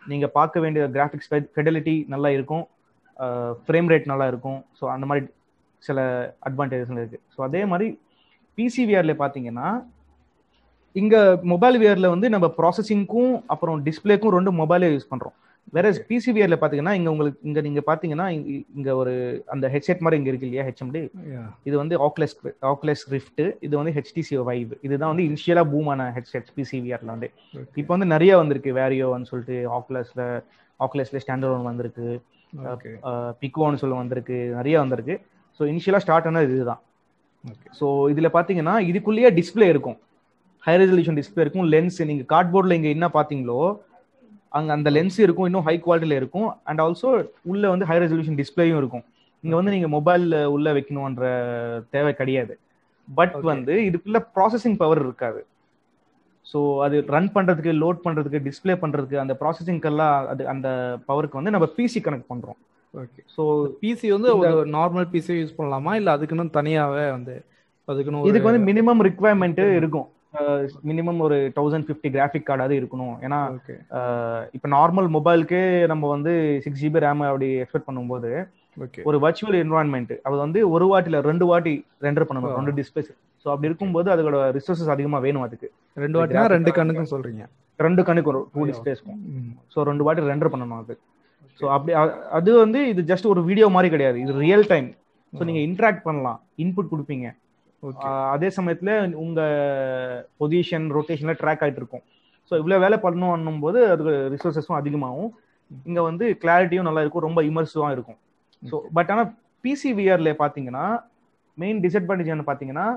[SPEAKER 2] நீங்கள் பார்க்க வேண்டிய கிராஃபிக்ஸ் ஃபெடலிட்டி நல்லா இருக்கும், ஃப்ரேம் ரேட் நல்லா இருக்கும். ஸோ அந்த மாதிரி சில அட்வான்டேஜஸ் இருக்குது. ஸோ அதே மாதிரி பிசி விஆர்ல பார்த்தீங்கன்னா இங்கே மொபைல் விஆர்ல வந்து நம்ம ப்ராசஸிங்க்கும் அப்புறம் டிஸ்பிளேக்கும் ரெண்டு மொபைலே யூஸ் பண்ணுறோம். வேற பிசி விஆர்ல பாத்தீங்கன்னா இங்க நீங்க பாத்தீங்கன்னா இங்க ஒரு அந்த ஹெட்செட் மாதிரி இங்க இருக்கு இல்லையா, ஹெச்எம்டி. இது வந்து ஆக்குலஸ் ரிஃப்ட், இது வந்து HTC Vive. இதுதான் வந்து இனிஷியலா பூம் ஆன ஹெட்செட் பிசி விஆர்ல வந்து. இப்போ வந்து நிறைய வந்திருக்கு, வேரியோன்னு சொல்லிட்டு ஆக்குலஸ்ல ஸ்டாண்டர்ட் வந்திருக்கு, பிகோன்னு சொல்லி வந்திருக்கு, நிறைய வந்திருக்கு. ஸோ இனிஷியலா ஸ்டார்ட் ஆனது இதுதான். ஸோ இதுல பாத்தீங்கன்னா இதுக்குள்ளேயே டிஸ்பிளே இருக்கும், ஹை ரெசல்யூஷன் டிஸ்பிளே இருக்கும், லென்ஸ். நீங்க கார்ட்போர்ட்ல இங்க என்ன பாத்தீங்களோ அங்க அந்த லென்ஸ் இருக்கும், இன்னும் ஹை குவாலிட்டியில இருக்கும். அண்ட் ஆல்சோ உள்ள வந்து ஹை ரெசல்யூஷன் டிஸ்பிளேயும் இருக்கும். இங்க வந்து நீங்க மொபைல் உள்ள வைக்கணும்ன்ற தேவை கிடையாது. பட் வந்து இதுக்குள்ள ப்ராசஸிங் பவர் இருக்காது. ஸோ அது ரன் பண்றதுக்கு, லோட் பண்றதுக்கு, டிஸ்பிளே பண்றதுக்கு, அந்த ப்ராசஸிங்கெல்லாம் அந்த பவருக்கு வந்து நம்ம பிசி கனெக்ட் பண்றோம்.
[SPEAKER 1] ஓகே. ஸோ பிசி வந்து ஒரு நார்மல் பிசி யூஸ் பண்ணலாமா, இல்லை அதுக்குன்னு தனியாகவே வந்து
[SPEAKER 2] இதுக்கு வந்து மினிமம் ரிக்வயர்மெண்ட் இருக்கும். மினிமம் ஒரு 1050 கிராஃபிக் கார்டாவது இருக்கணும். ஏன்னா இப்போ நார்மல் மொபைலுக்கே நம்ம வந்து 6GB ரேம் அப்படி எக்ஸ்பெக்ட் பண்ணும்போது ஒரு வர்ச்சுவல் என்வரான்மெண்ட் அது வந்து ஒரு வாட்டி இல்லை 2 வாட்டி ரெண்டர் பண்ணணும், 2 டிஸ்பிளேஸ். ஸோ அப்படி இருக்கும்போது அதோட ரிசோர்சஸ் அதிகமாக வேணும். அதுக்கு
[SPEAKER 1] 2 வாட்டினா 2 கண்ணுக்கும் சொல்றீங்க,
[SPEAKER 2] 2 கண்ணுக்கு 2 டிஸ்பிளேஸ்க்கும். ஸோ 2 வாட்டி ரெண்டர் பண்ணணும் அது. ஸோ அப்படி அது வந்து இது ஜஸ்ட் ஒரு வீடியோ மாதிரி கிடையாது, இது ரியல் டைம். ஸோ நீங்க இன்ட்ராக்ட் பண்ணலாம், இன்புட் கொடுப்பீங்க. அதே சமயத்துல உங்க பொசிஷன் ரொட்டேஷன்ல ட்ராக் ஆயிட்டு இருக்கும். ஸோ இவ்வளவு வேலை பண்ணணும் போது அதுக்கு ரிசோர்சஸும் அதிகமாகும். இங்க வந்து கிளாரிட்டியும் நல்லா இருக்கும், ரொம்ப இமர்சிவா இருக்கும். ஸோ பட் ஆனால் பிசி விஆர்ல பாத்தீங்கன்னா மெயின் டிஸ்அட்வான்டேஜ் என்ன பாத்தீங்கன்னா,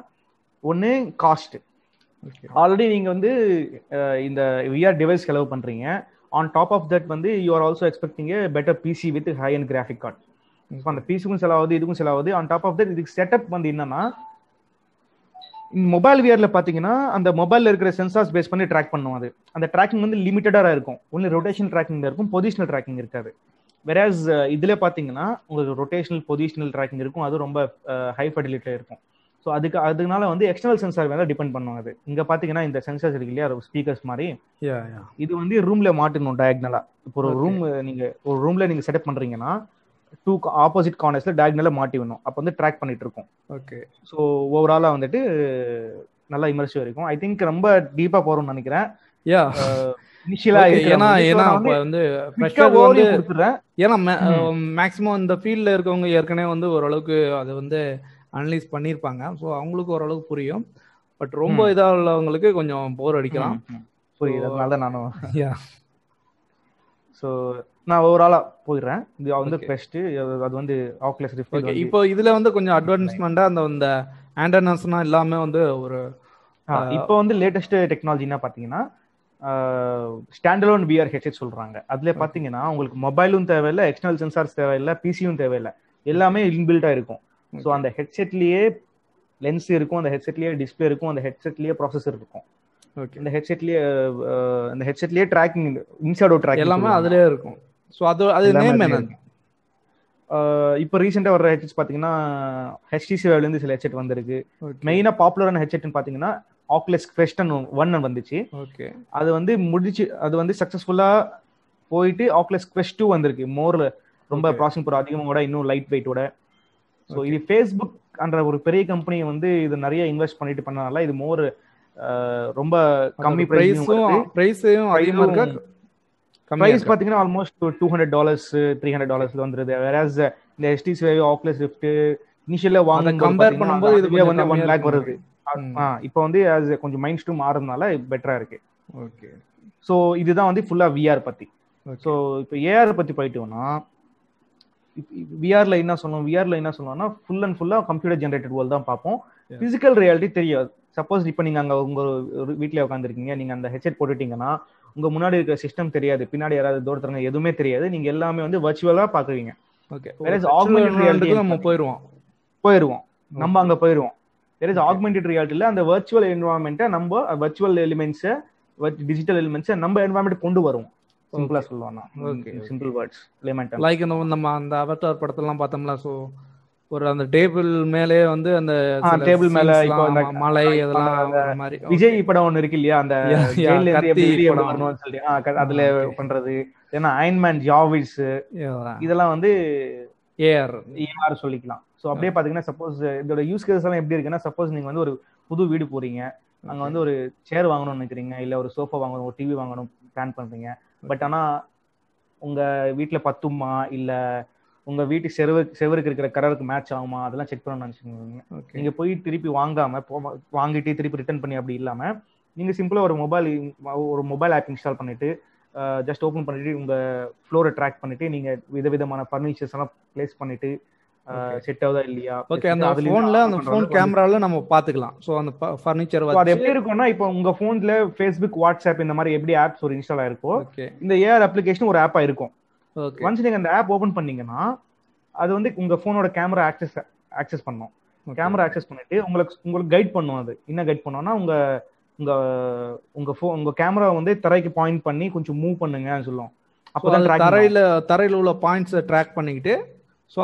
[SPEAKER 2] ஒன்னு காஸ்ட். ஆல்ரெடி நீங்க வந்து இந்த விஆர் டிவைஸ் செலவு பண்றீங்க. ஆன் டாப் ஆஃப் தட் வந்து you are also expecting a better PC with high end graphic card. அந்த பிசிக்கும் செலவாகுது, இதுக்கும் செலவாகுது. ஆன் டாப் ஆஃப் தட் இதுக்கு செட்டப் வந்து என்னன்னா, மொபைல் விஆர்ல பாத்தீங்கன்னா அந்த மொபைல்ல இருக்கிற சென்சார்ஸ் பேஸ் பண்ணி ட்ராக் பண்ணுவோம். அது அந்த ட்ராக்கிங் வந்து லிமிட்டடா இருக்கும், ஒன்லி ரொட்டேஷனல் ட்ராக்கிங் இருக்கும், பொசிஷனல் ட்ராக்கிங் இருக்காது. வெராஸ் இதுல பாத்தீங்கன்னா உங்களுக்கு ரொட்டேஷனல் பொசிஷனல் ட்ராக்கிங் இருக்கும், அது ரொம்ப ஹை ஃபெடிலிட்டில இருக்கும். ஸோ அதனால வந்து எக்ஸ்டர்னல் சென்சார் மேல டிபெண்ட் பண்ணுவாங்க. அது இங்க பாத்தீங்கன்னா இந்த சென்சார்ஸ் இருக்கு இல்லையா, ஸ்பீக்கர்ஸ் மாதிரி, இது வந்து ரூம்ல மாட்டணும் டயக்னலா. இப்போ ஒரு ரூம்ல நீங்க செட்டப் பண்றீங்கன்னா 2 ஆப்போசிட் கார்னர்ஸ்ல டயகனலா மாட்டி விடணும். அப்ப வந்து ட்ராக் பண்ணிட்டு இருக்கும்.
[SPEAKER 1] ஓகே.
[SPEAKER 2] ஸோ ஓவராலா வந்துட்டு நல்லா இமர்சிவ் இருக்கும். ஐ திங்க் ரொம்ப டீப்பா போறோம்னு நினைக்கிறேன். இனிஷியலா
[SPEAKER 1] ஏன்னா வந்து ஏன்னா மேக்ஸிமம் இந்த ஃபீல்ட்ல இருக்கவங்க ஏற்கனவே வந்து ஓரளவுக்கு அதை வந்து அனலைஸ் பண்ணியிருப்பாங்க. ஸோ அவங்களுக்கு ஓரளவுக்கு புரியும். பட் ரொம்ப இதாக உள்ளவங்களுக்கு கொஞ்சம் போர் அடிக்கலாம்.
[SPEAKER 2] புரியுது, அதனால தான் நானும். ஸோ நான் ஓவராலா போயிடுறேன். இது வந்து பெஸ்ட், அது வந்து ஆக்குலஸ் ரிஃப்ட்.
[SPEAKER 1] ஓகே. இப்போ இதுல வந்து கொஞ்சம் அட்வான்ஸ்மெண்டா அந்த ஆண்டர்னஸ்னா எல்லாமே வந்து ஒரு
[SPEAKER 2] இப்போ வந்து லேட்டஸ்ட் டெக்னாலஜி என்ன பாத்தீங்கன்னா ஸ்டாண்டலோன் விஆர் ஹெட்செட் சொல்றாங்க. அதுல பாத்தீங்கன்னா உங்களுக்கு மொபைலும் தேவையில்லை, எக்ஸ்டர்னல் சென்சார்ஸ் தேவையில்லை, பிசியும் தேவையில்லை, எல்லாமே இன்பில்டா இருக்கும். ஸோ அந்த ஹெட்செட்லயே லென்ஸ் இருக்கும், அந்த ஹெட்செட்லயே டிஸ்பிளே இருக்கும், அந்த ஹெட்செட்லயே ப்ராசஸர் இருக்கும். ஓகே. இந்த ஹெட்செட்லயே ட்ராக்கிங், இன்சைட் அவுட் ட்ராக்கிங்
[SPEAKER 1] எல்லாமே அதுலயே இருக்கும். ஸோ அது நேம் என்ன?
[SPEAKER 2] இப்போ ரீசெண்டாக வர ஹெட்செட்ஸ் பார்த்தீங்கன்னா HTC Vive இருந்து சில ஹெட்செட் வந்திருக்கு. மெயினாக பாப்புலரான ஹெட்செட்னு பார்த்தீங்கன்னா ஆக்குலஸ் Quest 1 வந்துச்சு. ஓகே. அது வந்து முடிச்சு, அது வந்து சக்ஸஸ்ஃபுல்லாக போயிட்டு ஆக்குலஸ் Quest 2 வந்திருக்கு. மோர்ல ரொம்ப ப்ராசஸிங் பவர் அதிகமோட, இன்னும் லைட் வெயிட்டோட. ஸோ இது ஃபேஸ்புக் என்ற ஒரு பெரிய கம்பெனி வந்து இது நிறைய இன்வெஸ்ட் பண்ணிட்டு பண்ணனால இது மோர் ரொம்ப கம்மி
[SPEAKER 1] பிரைஸையும் அதிகமா இருக்கா?
[SPEAKER 2] பிரைஸ் பாத்தீங்கன்னா ஆல்மோஸ்ட் $200 $300 வந்துருது. வேறஸ் இந்த HTC Vive Oculus Rift இனிஷியலா வாங்கும்போது
[SPEAKER 1] கம்பேர் பண்ணும்போது இது
[SPEAKER 2] வந்து 1 lakh வருது. இப்போ வந்து கொஞ்சம் மைண்ட் ஸ்ட்ரீம் மாறதுனால பெட்டரா இருக்கு.
[SPEAKER 1] ஓகே.
[SPEAKER 2] ஸோ இதுதான் வந்து ஃபுல்லா VR பத்தி. ஸோ இப்போ AR பத்தி போயிட்டோம்னா விஆர்ல என்ன சொல்லணும்னா ஃபுல் அண்ட் ஃபுல்லா கம்ப்யூட்டர் ஜெனரேட்டட் வேர்ல்ட் தான் பார்ப்போம். பிசிக்கல் ரியாலிட்டி தெரியாது. சப்போஸ் இப்போ நீங்க அங்க உங்க வீட்லயே உட்காந்துருக்கீங்க, நீங்க அந்த ஹெட்செட் போட்டுட்டீங்கன்னா உங்க முன்னாடி இருக்கிற சிஸ்டம் தெரியாது, பின்னாடி யாராவது தூரத்துறங்க எதுவுமே தெரியாது. நீங்க எல்லாமே வந்து வர்ச்சுவலா பாக்குறீங்க.
[SPEAKER 1] ஓகே.
[SPEAKER 2] ஆக்மெண்டட் ரியாலிட்டி
[SPEAKER 1] நம்ம
[SPEAKER 2] போயிருவோம் நம்ம அங்க போயிருவோம். வேற ஆக்மெண்டட் ரியாலிட்டில அந்த வர்ச்சுவல் என்வரான்மெண்ட்டை நம்ம வர்ச்சுவல் எலிமெண்ட்ஸை டிஜிட்டல் எலிமெண்ட்ஸை நம்ம என்வரான்மெண்ட் கொண்டு வருவோம். சிம்பிளா சொல்லுவானா, சிம்பிள் வேர்ட்ஸ் லேமன்
[SPEAKER 1] லைக் நம்ம அந்த அவதார் படத்தெல்லாம் பார்த்தோம்ல. சோ ஒரு அந்த டேபிள் மேலே வந்து அந்த
[SPEAKER 2] டேபிள் மேல இப்போ அந்த
[SPEAKER 1] மலை அதெல்லாம் மாதிரி
[SPEAKER 2] விஜய் படம் ஒன்னு இருக்கு இல்லையா, அந்த ஜெயில்ல இருந்து எப்படி வெளியே வரணும்னு சொல்லி அதுல பண்றது. ஏன்னா அயன்மேன் ஜாவிஸ் இதெல்லாம் வந்து ஏஆர் சொல்லிக்கலாம். ஸோ அப்படியே பாத்தீங்கன்னா சப்போஸ் இதோட யூஸ் கேஸ் எல்லாம் எப்படி இருக்குன்னா, சப்போஸ் நீங்க வந்து ஒரு புது வீடு போறீங்க, அங்க வந்து ஒரு சேர் வாங்கணும்னு நினைக்கிறீங்க, இல்ல ஒரு சோஃபா வாங்கணும், ஒரு டிவி வாங்கணும் பிளான் பண்றீங்க. பட் ஆனா உங்க வீட்டுல பத்துமா இல்ல உங்க வீட்டு செவருக்கு இருக்கிற கலருக்கு மேட்ச் ஆகுமா அதெல்லாம் செக் பண்ணணும்னு நினைச்சுக்கோங்க. நீங்க போய் திருப்பி வாங்கிட்டு திருப்பி ரிட்டர்ன் பண்ணி அப்படி இல்லாம நீங்க சிம்பிளா ஒரு மொபைல் ஆப் இன்ஸ்டால் பண்ணிட்டு ஜஸ்ட் ஓபன் பண்ணிட்டு உங்க ஃப்ளோரை ட்ராக் பண்ணிட்டு நீங்க விதவிதமான ஃபர்னிச்சர்ஸ் எல்லாம் பிளேஸ் பண்ணிட்டு செட் ஆகுதா இல்லையா.
[SPEAKER 1] ஓகே. அந்த போன்ல அந்த போன் கேமரால நம்ம பாத்துக்கலாம். சோ அந்த ஃபர்னிச்சர்
[SPEAKER 2] அது எப்படி இருக்கும்னா, இப்போ உங்க போன்ல Facebook வாட்ஸ்அப் இந்த மாதிரி எப்படி ஆப்ஸ் ஒரு இன்ஸ்டால் ஆயிருக்கோ, இந்த ஏஆர் அப்ளிகேஷன் ஒரு ஆப்பா இருக்கும். ஒன்ஸ் நீங்க அந்த ஆப் ஓபன் பண்ணீங்கன்னா அது வந்து உங்க போனோட கேமரா ஆக்சஸ் பண்ணும். கேமரா ஆக்சஸ் பண்ணிட்டு உங்களுக்கு கைட் பண்ணும். அது என்ன கைட் பண்ணும்னா, உங்க கேமரா வந்து தரைக்கு பாயிண்ட் பண்ணி கொஞ்சம் மூவ் பண்ணுங்கன்னு சொல்லும்.
[SPEAKER 1] அப்பதான் தரையில உள்ள பாயிண்ட்ஸ் ட்ராக் பண்ணிக்கிட்டு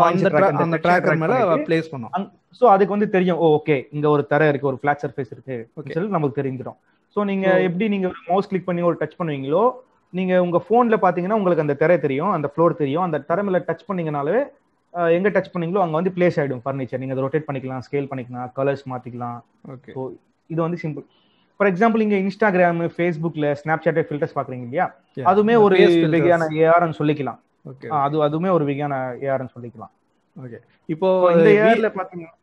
[SPEAKER 1] அந்த ட்ராக்கர் மேல பிளேஸ் பண்ணும்.
[SPEAKER 2] சோ அதுக்கு வந்து தெரியும், ஓகே இங்க ஒரு தரை இருக்கு, ஒரு ஃபிளாட் சர்ஃபேஸ் இருக்கு சொல்லி நமக்கு தெரிஞ்சிடும். சோ நீங்க எப்படி நீங்க மவுஸ் கிளிக் பண்ணி ஒரு டச் பண்ணுவீங்களோ, நீங்க உங்க போன்ல பாத்தீங்கன்னா உங்களுக்கு அந்த தரை தெரியும், அந்த ஃப்ளோர் தெரியும். அந்த தரை மேல டச் பண்ணீங்கனாலே எங்க டச் பண்ணீங்களோ அங்க வந்து பிளேஸ் ஆயிடும் ஃபர்னிச்சர். நீங்க அதை ரொட்டேட் பண்ணிக்கலாம், ஸ்கேல் பண்ணிக்கலாம், கலர்ஸ் மாத்திக்கலாம். ஸோ இது வந்து சிம்பிள். ஃபார் எக்ஸாம்பிள் நீங்க இன்ஸ்டாகிராம், ஃபேஸ்புக்ல, ஸ்னாப்சாட் ஃபில்டர்ஸ் பாக்குறீங்க இல்லையா, அதுவுமே ஒரு வகையான ஏஆர்னு சொல்லிக்கலாம். அதுவுமே ஒரு வகையான ஏஆர்னு சொல்லிக்கலாம்.
[SPEAKER 1] ஓகே. இப்போ இந்த ஏஆர்ல பாத்தீங்கன்னா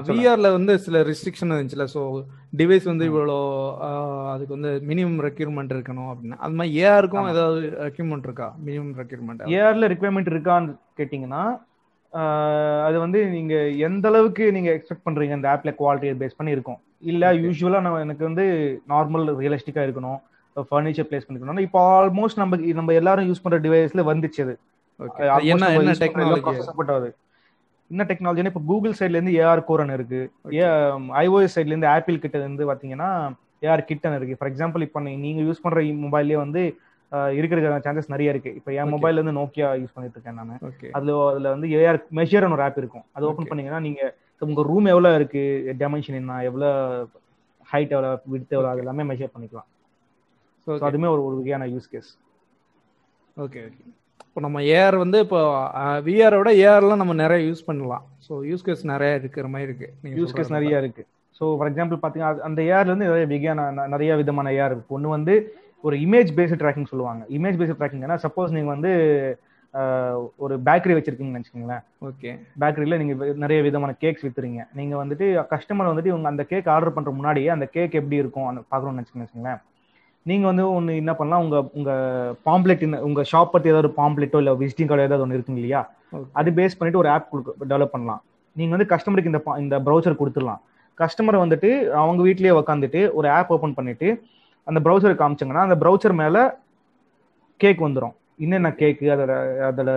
[SPEAKER 1] விஆர்ல வந்து சில ரெஸ்ட்ரிக்ஷன் இருந்துச்சுல. ஸோ டிவைஸ் வந்து இவ்வளோ அதுக்கு வந்து மினிமம் ரெக்யூர்மெண்ட் இருக்கணும் அப்படின்னா, அது மாதிரி ஏஆருக்கும் ஏதாவது ரெக்யூர்மெண்ட் இருக்கா? மினிமம் ரெக்யூர்மெண்ட்
[SPEAKER 2] ஏஆர்ல ரெக்யூர்மெண்ட் இருக்கான்னு கேட்டிங்கன்னா, அது வந்து நீங்க எந்த அளவுக்கு நீங்க எக்ஸ்பெக்ட் பண்றீங்க அந்த ஆப்ல குவாலிட்டியை பேஸ் பண்ணி இருக்கும். இல்ல யூஸ்வலா எனக்கு வந்து நார்மல் ரியலிஸ்டிக்கா இருக்கணும், ஃபர்னிச்சர் பிளேஸ் பண்ணிக்கணும். இப்போ ஆல்மோஸ்ட் நம்ம எல்லாரும் யூஸ் பண்ற டிவைஸ்ல வந்துச்சு அது.
[SPEAKER 1] என்ன டெக்னாலஜி
[SPEAKER 2] என்ன டெக்னாலஜினா, இப்போ கூகுள் சைட்ல இருந்து ஏஆர் கோரன் இருக்கு, iOS சைட்ல இருந்து ஆப்பிள் கிட்ட இருந்து பாத்தீங்கன்னா ஏஆர் கிட்டன் இருக்கு. ஃபார் எக்ஸாம்பிள் இப்போ நீங்க யூஸ் பண்ற மொபைல்லே வந்து இருக்கிற சான்சஸ் நிறைய இருக்கு. இப்போ என் மொபைல்ல இருந்து நோக்கியா யூஸ் பண்ணிட்டு இருக்கேன் நான். அதுல வந்து ஏஆர் மெஷர்னு ஒரு ஆப் இருக்கும். அது ஓபன் பண்ணீங்கன்னா நீங்க உங்க ரூம் எவ்வளவு இருக்கு, டைமென்ஷன் என்ன, எவ்வளவு ஹைட், எவ்வளவு விட்த் எவ்வளவு, அது எல்லாமே மெஷர் பண்ணிக்கலாம். அதுமே ஒரு வகையான யூஸ் கேஸ்.
[SPEAKER 1] ஓகே. இப்போ நம்ம ஏஆர் வந்து இப்போ விஆரோட ஏஆர்லாம் நம்ம நிறைய யூஸ் பண்ணலாம். ஸோ யூஸ் கேஸ் நிறைய இருக்கிற மாதிரி இருக்கு.
[SPEAKER 2] யூஸ் கேஸ் நிறைய இருக்கு. ஸோ ஃபார் எக்ஸாம்பிள் பார்த்தீங்கன்னா அந்த ஏஆர்ல இருந்து நிறைய விதமான ஏஆர் இருக்கு. ஒன்று வந்து ஒரு இமேஜ் பேஸ்ட் ட்ராக்கிங் சொல்லுவாங்க. இமேஜ் பேஸ்ட் ட்ராக்கிங்னா, சப்போஸ் நீங்க வந்து ஒரு பேக்கரி வச்சிருக்கீங்கன்னு நினைச்சுக்கோங்களேன்.
[SPEAKER 1] ஓகே.
[SPEAKER 2] பேக்கரியில நீங்க நிறைய விதமான கேக்ஸ் வித்துறீங்க. நீங்க வந்துட்டு கஸ்டமர் வந்துட்டு உங்க அந்த கேக் ஆர்டர் பண்ற முன்னாடியே அந்த கேக் எப்படி இருக்கும் பாக்கணும்னு நினைச்சுக்கோங்களேன். நீங்க வந்து ஒன்று என்ன பண்ணலாம், உங்க பாம்ப்ளெட், உங்க ஷாப் பத்தி ஏதாவது பாம்ப்ளெட்டோ இல்ல விசிட்டிங் கார்டு ஏதாவது ஒன்று இருக்குங்க இல்லையா, அது பேஸ் பண்ணிட்டு ஒரு ஆப் டெவலப் பண்ணலாம். நீங்க வந்து கஸ்டமருக்கு இந்த ப்ரௌசர் கொடுத்துடலாம். கஸ்டமர் வந்துட்டு அவங்க வீட்லயே உட்காந்துட்டு ஒரு ஆப் ஓபன் பண்ணிட்டு அந்த ப்ரௌசர் காமிச்சாங்கன்னா அந்த ப்ரௌசர் மேல கேக் வந்துடும். என்னென்ன கேக்கு, அதோட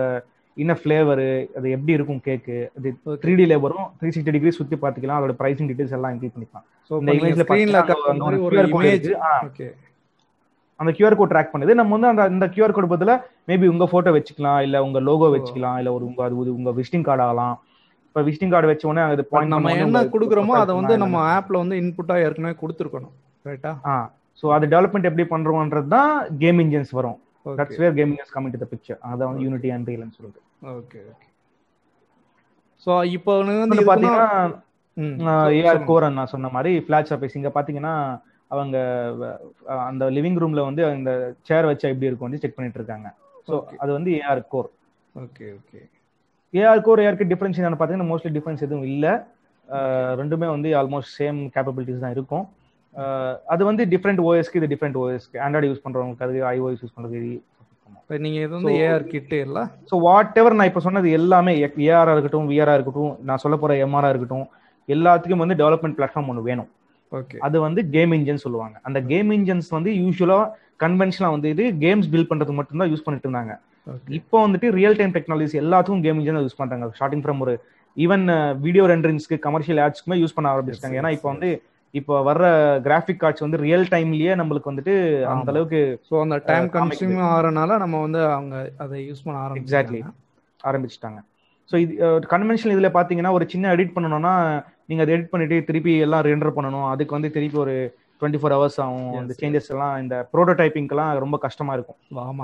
[SPEAKER 2] என்ன ஃபிளேவரு, அது எப்படி இருக்கும் கேக்கு, அது 3Dல வரும். 360 டிகிரி சுத்தி பார்த்துக்கலாம். அதோட பிரைசிங் டீடைல்ஸ் எல்லாம் இன்க்ளூட் பண்ணிக்கலாம். ஸோ இந்த இமேஜ்ல அந்த கியூஆர் கோட் ட்ராக் பண்ணுது. நம்ம வந்து அந்த கியூஆர் கோட் பதிலா மேபி உங்க போட்டோ வச்சுக்கலாம், இல்ல உங்க லோகோ வச்சுக்கலாம், இல்ல உங்க விசிட்டிங் கார்டு ஆகலாம். இப்ப விசிட்டிங் கார்டு வச்ச உடனே அது பாயிண்ட்
[SPEAKER 1] நம்ம என்ன கொடுக்குறோமோ அதை வந்து நம்ம ஆப்ல வந்து இன்புட்டா ஏற்கனவே கொடுத்துருக்கணும். ரைட்டா?
[SPEAKER 2] சோ அது டெவலப்மெண்ட் எப்படி பண்றோம்ன்றது தான் கேம் இன்ஜின்ஸ் வரும். That's where game engines come into the picture. அத வந்து யூனிட்டி அண்ட் ரியல்னு சொல்றது.
[SPEAKER 1] ஓகே. சோ இப்போ வந்து
[SPEAKER 2] பாத்தீங்கன்னா ஏஆர் கோரன் நான் சொன்ன மாதிரி ஃபிளாட் சர்ஃபேஸ் இங்க பாத்தீங்கன்னா அவங்க அந்த லிவிங் ரூம்ல வந்து அந்த சேர் வச்சா எப்படி இருக்கும் வந்து செக் பண்ணிட்டு இருக்காங்க. ஸோ அது வந்து AR core.
[SPEAKER 1] Okay okay.
[SPEAKER 2] AR core ஏஆருக்கு டிஃபரன்ஸ் என்னன்னு பார்த்தீங்கன்னா மோஸ்ட்லி டிஃபரன்ஸ் எதுவும் இல்லை. ரெண்டுமே வந்து ஆல்மோஸ்ட் சேம் கேப்பபிலிட்டிஸ் தான் இருக்கும். அது வந்து டிஃப்ரெண்ட் ஓஎஸ்க்கு இது டிஃப்ரெண்ட் ஓஎஸ்க்கு ஆண்ட்ராய்டு யூஸ் பண்றவங்களுக்கு அது ஐஓஎஸ் யூஸ் பண்றது.
[SPEAKER 1] இப்போ நீங்க இது வந்து ஏஆர் கிட் இல்ல.
[SPEAKER 2] ஸோ வாட் எவர் நான் இப்போ சொன்னது எல்லாமே ஏஆரா இருக்கட்டும், விஆரா இருக்கட்டும், நான் சொல்ல போற எம்ஆரா இருக்கட்டும், எல்லாத்துக்கும் வந்து டெவலப்மெண்ட் பிளாட்ஃபார்ம் ஒன்று வேணும்.
[SPEAKER 1] ஓகே.
[SPEAKER 2] அது வந்து கேம் இன்ஜின் சொல்லுவாங்க. அந்த கேம் இன்ஜின்ஸ் வந்து யூஸ்வலா கன்வென்ஷனலா வந்து இது கேம்ஸ் பில்ட் பண்றதுக்கு மட்டும்தான் யூஸ் பண்ணிட்டு இருந்தாங்க. இப்போ வந்துட்டு ரியல் டைம் டெக்னாலஜிஸ் எல்லாத்துக்கும் கேம் இன்ஜின் யூஸ் பண்றாங்க. ஸ்டார்டிங் ஃப்ரம் ஒரு ஈவன் வீடியோ ரெண்டரிங்ஸ்க்கு கமர்ஷியல் ஆட்ஸ்க்குமே யூஸ் பண்ண ஆரம்பிச்சிட்டாங்க. ஏன்னா இப்போ வந்து இப்போ வர்ற கிராஃபிக் கார்ட்ஸ் வந்து ரியல் டைம்லயே நம்மளுக்கு வந்துட்டு அந்த அளவுக்கு
[SPEAKER 1] ஸோ அந்த டைம் கன்சியூம் ஆகிறனால நம்ம வந்து அவங்க அதை யூஸ் பண்ண
[SPEAKER 2] ஆரம்பிச்சிட்டாங்க. ஸோ இது கன்வென்ஷனல் இதில் பார்த்தீங்கன்னா ஒரு சின்ன எடிட் பண்ணணும்னா நீங்கள் அதை எடிட் பண்ணிட்டு திருப்பி எல்லாம் ரெண்டர் பண்ணணும். அதுக்கு வந்து திருப்பி ஒரு 24 hours ஆகும். அந்த சேஞ்சஸ் எல்லாம் இந்த ப்ரோட்டோடைப்பிங்லாம் ரொம்ப கஷ்டமா இருக்கும்.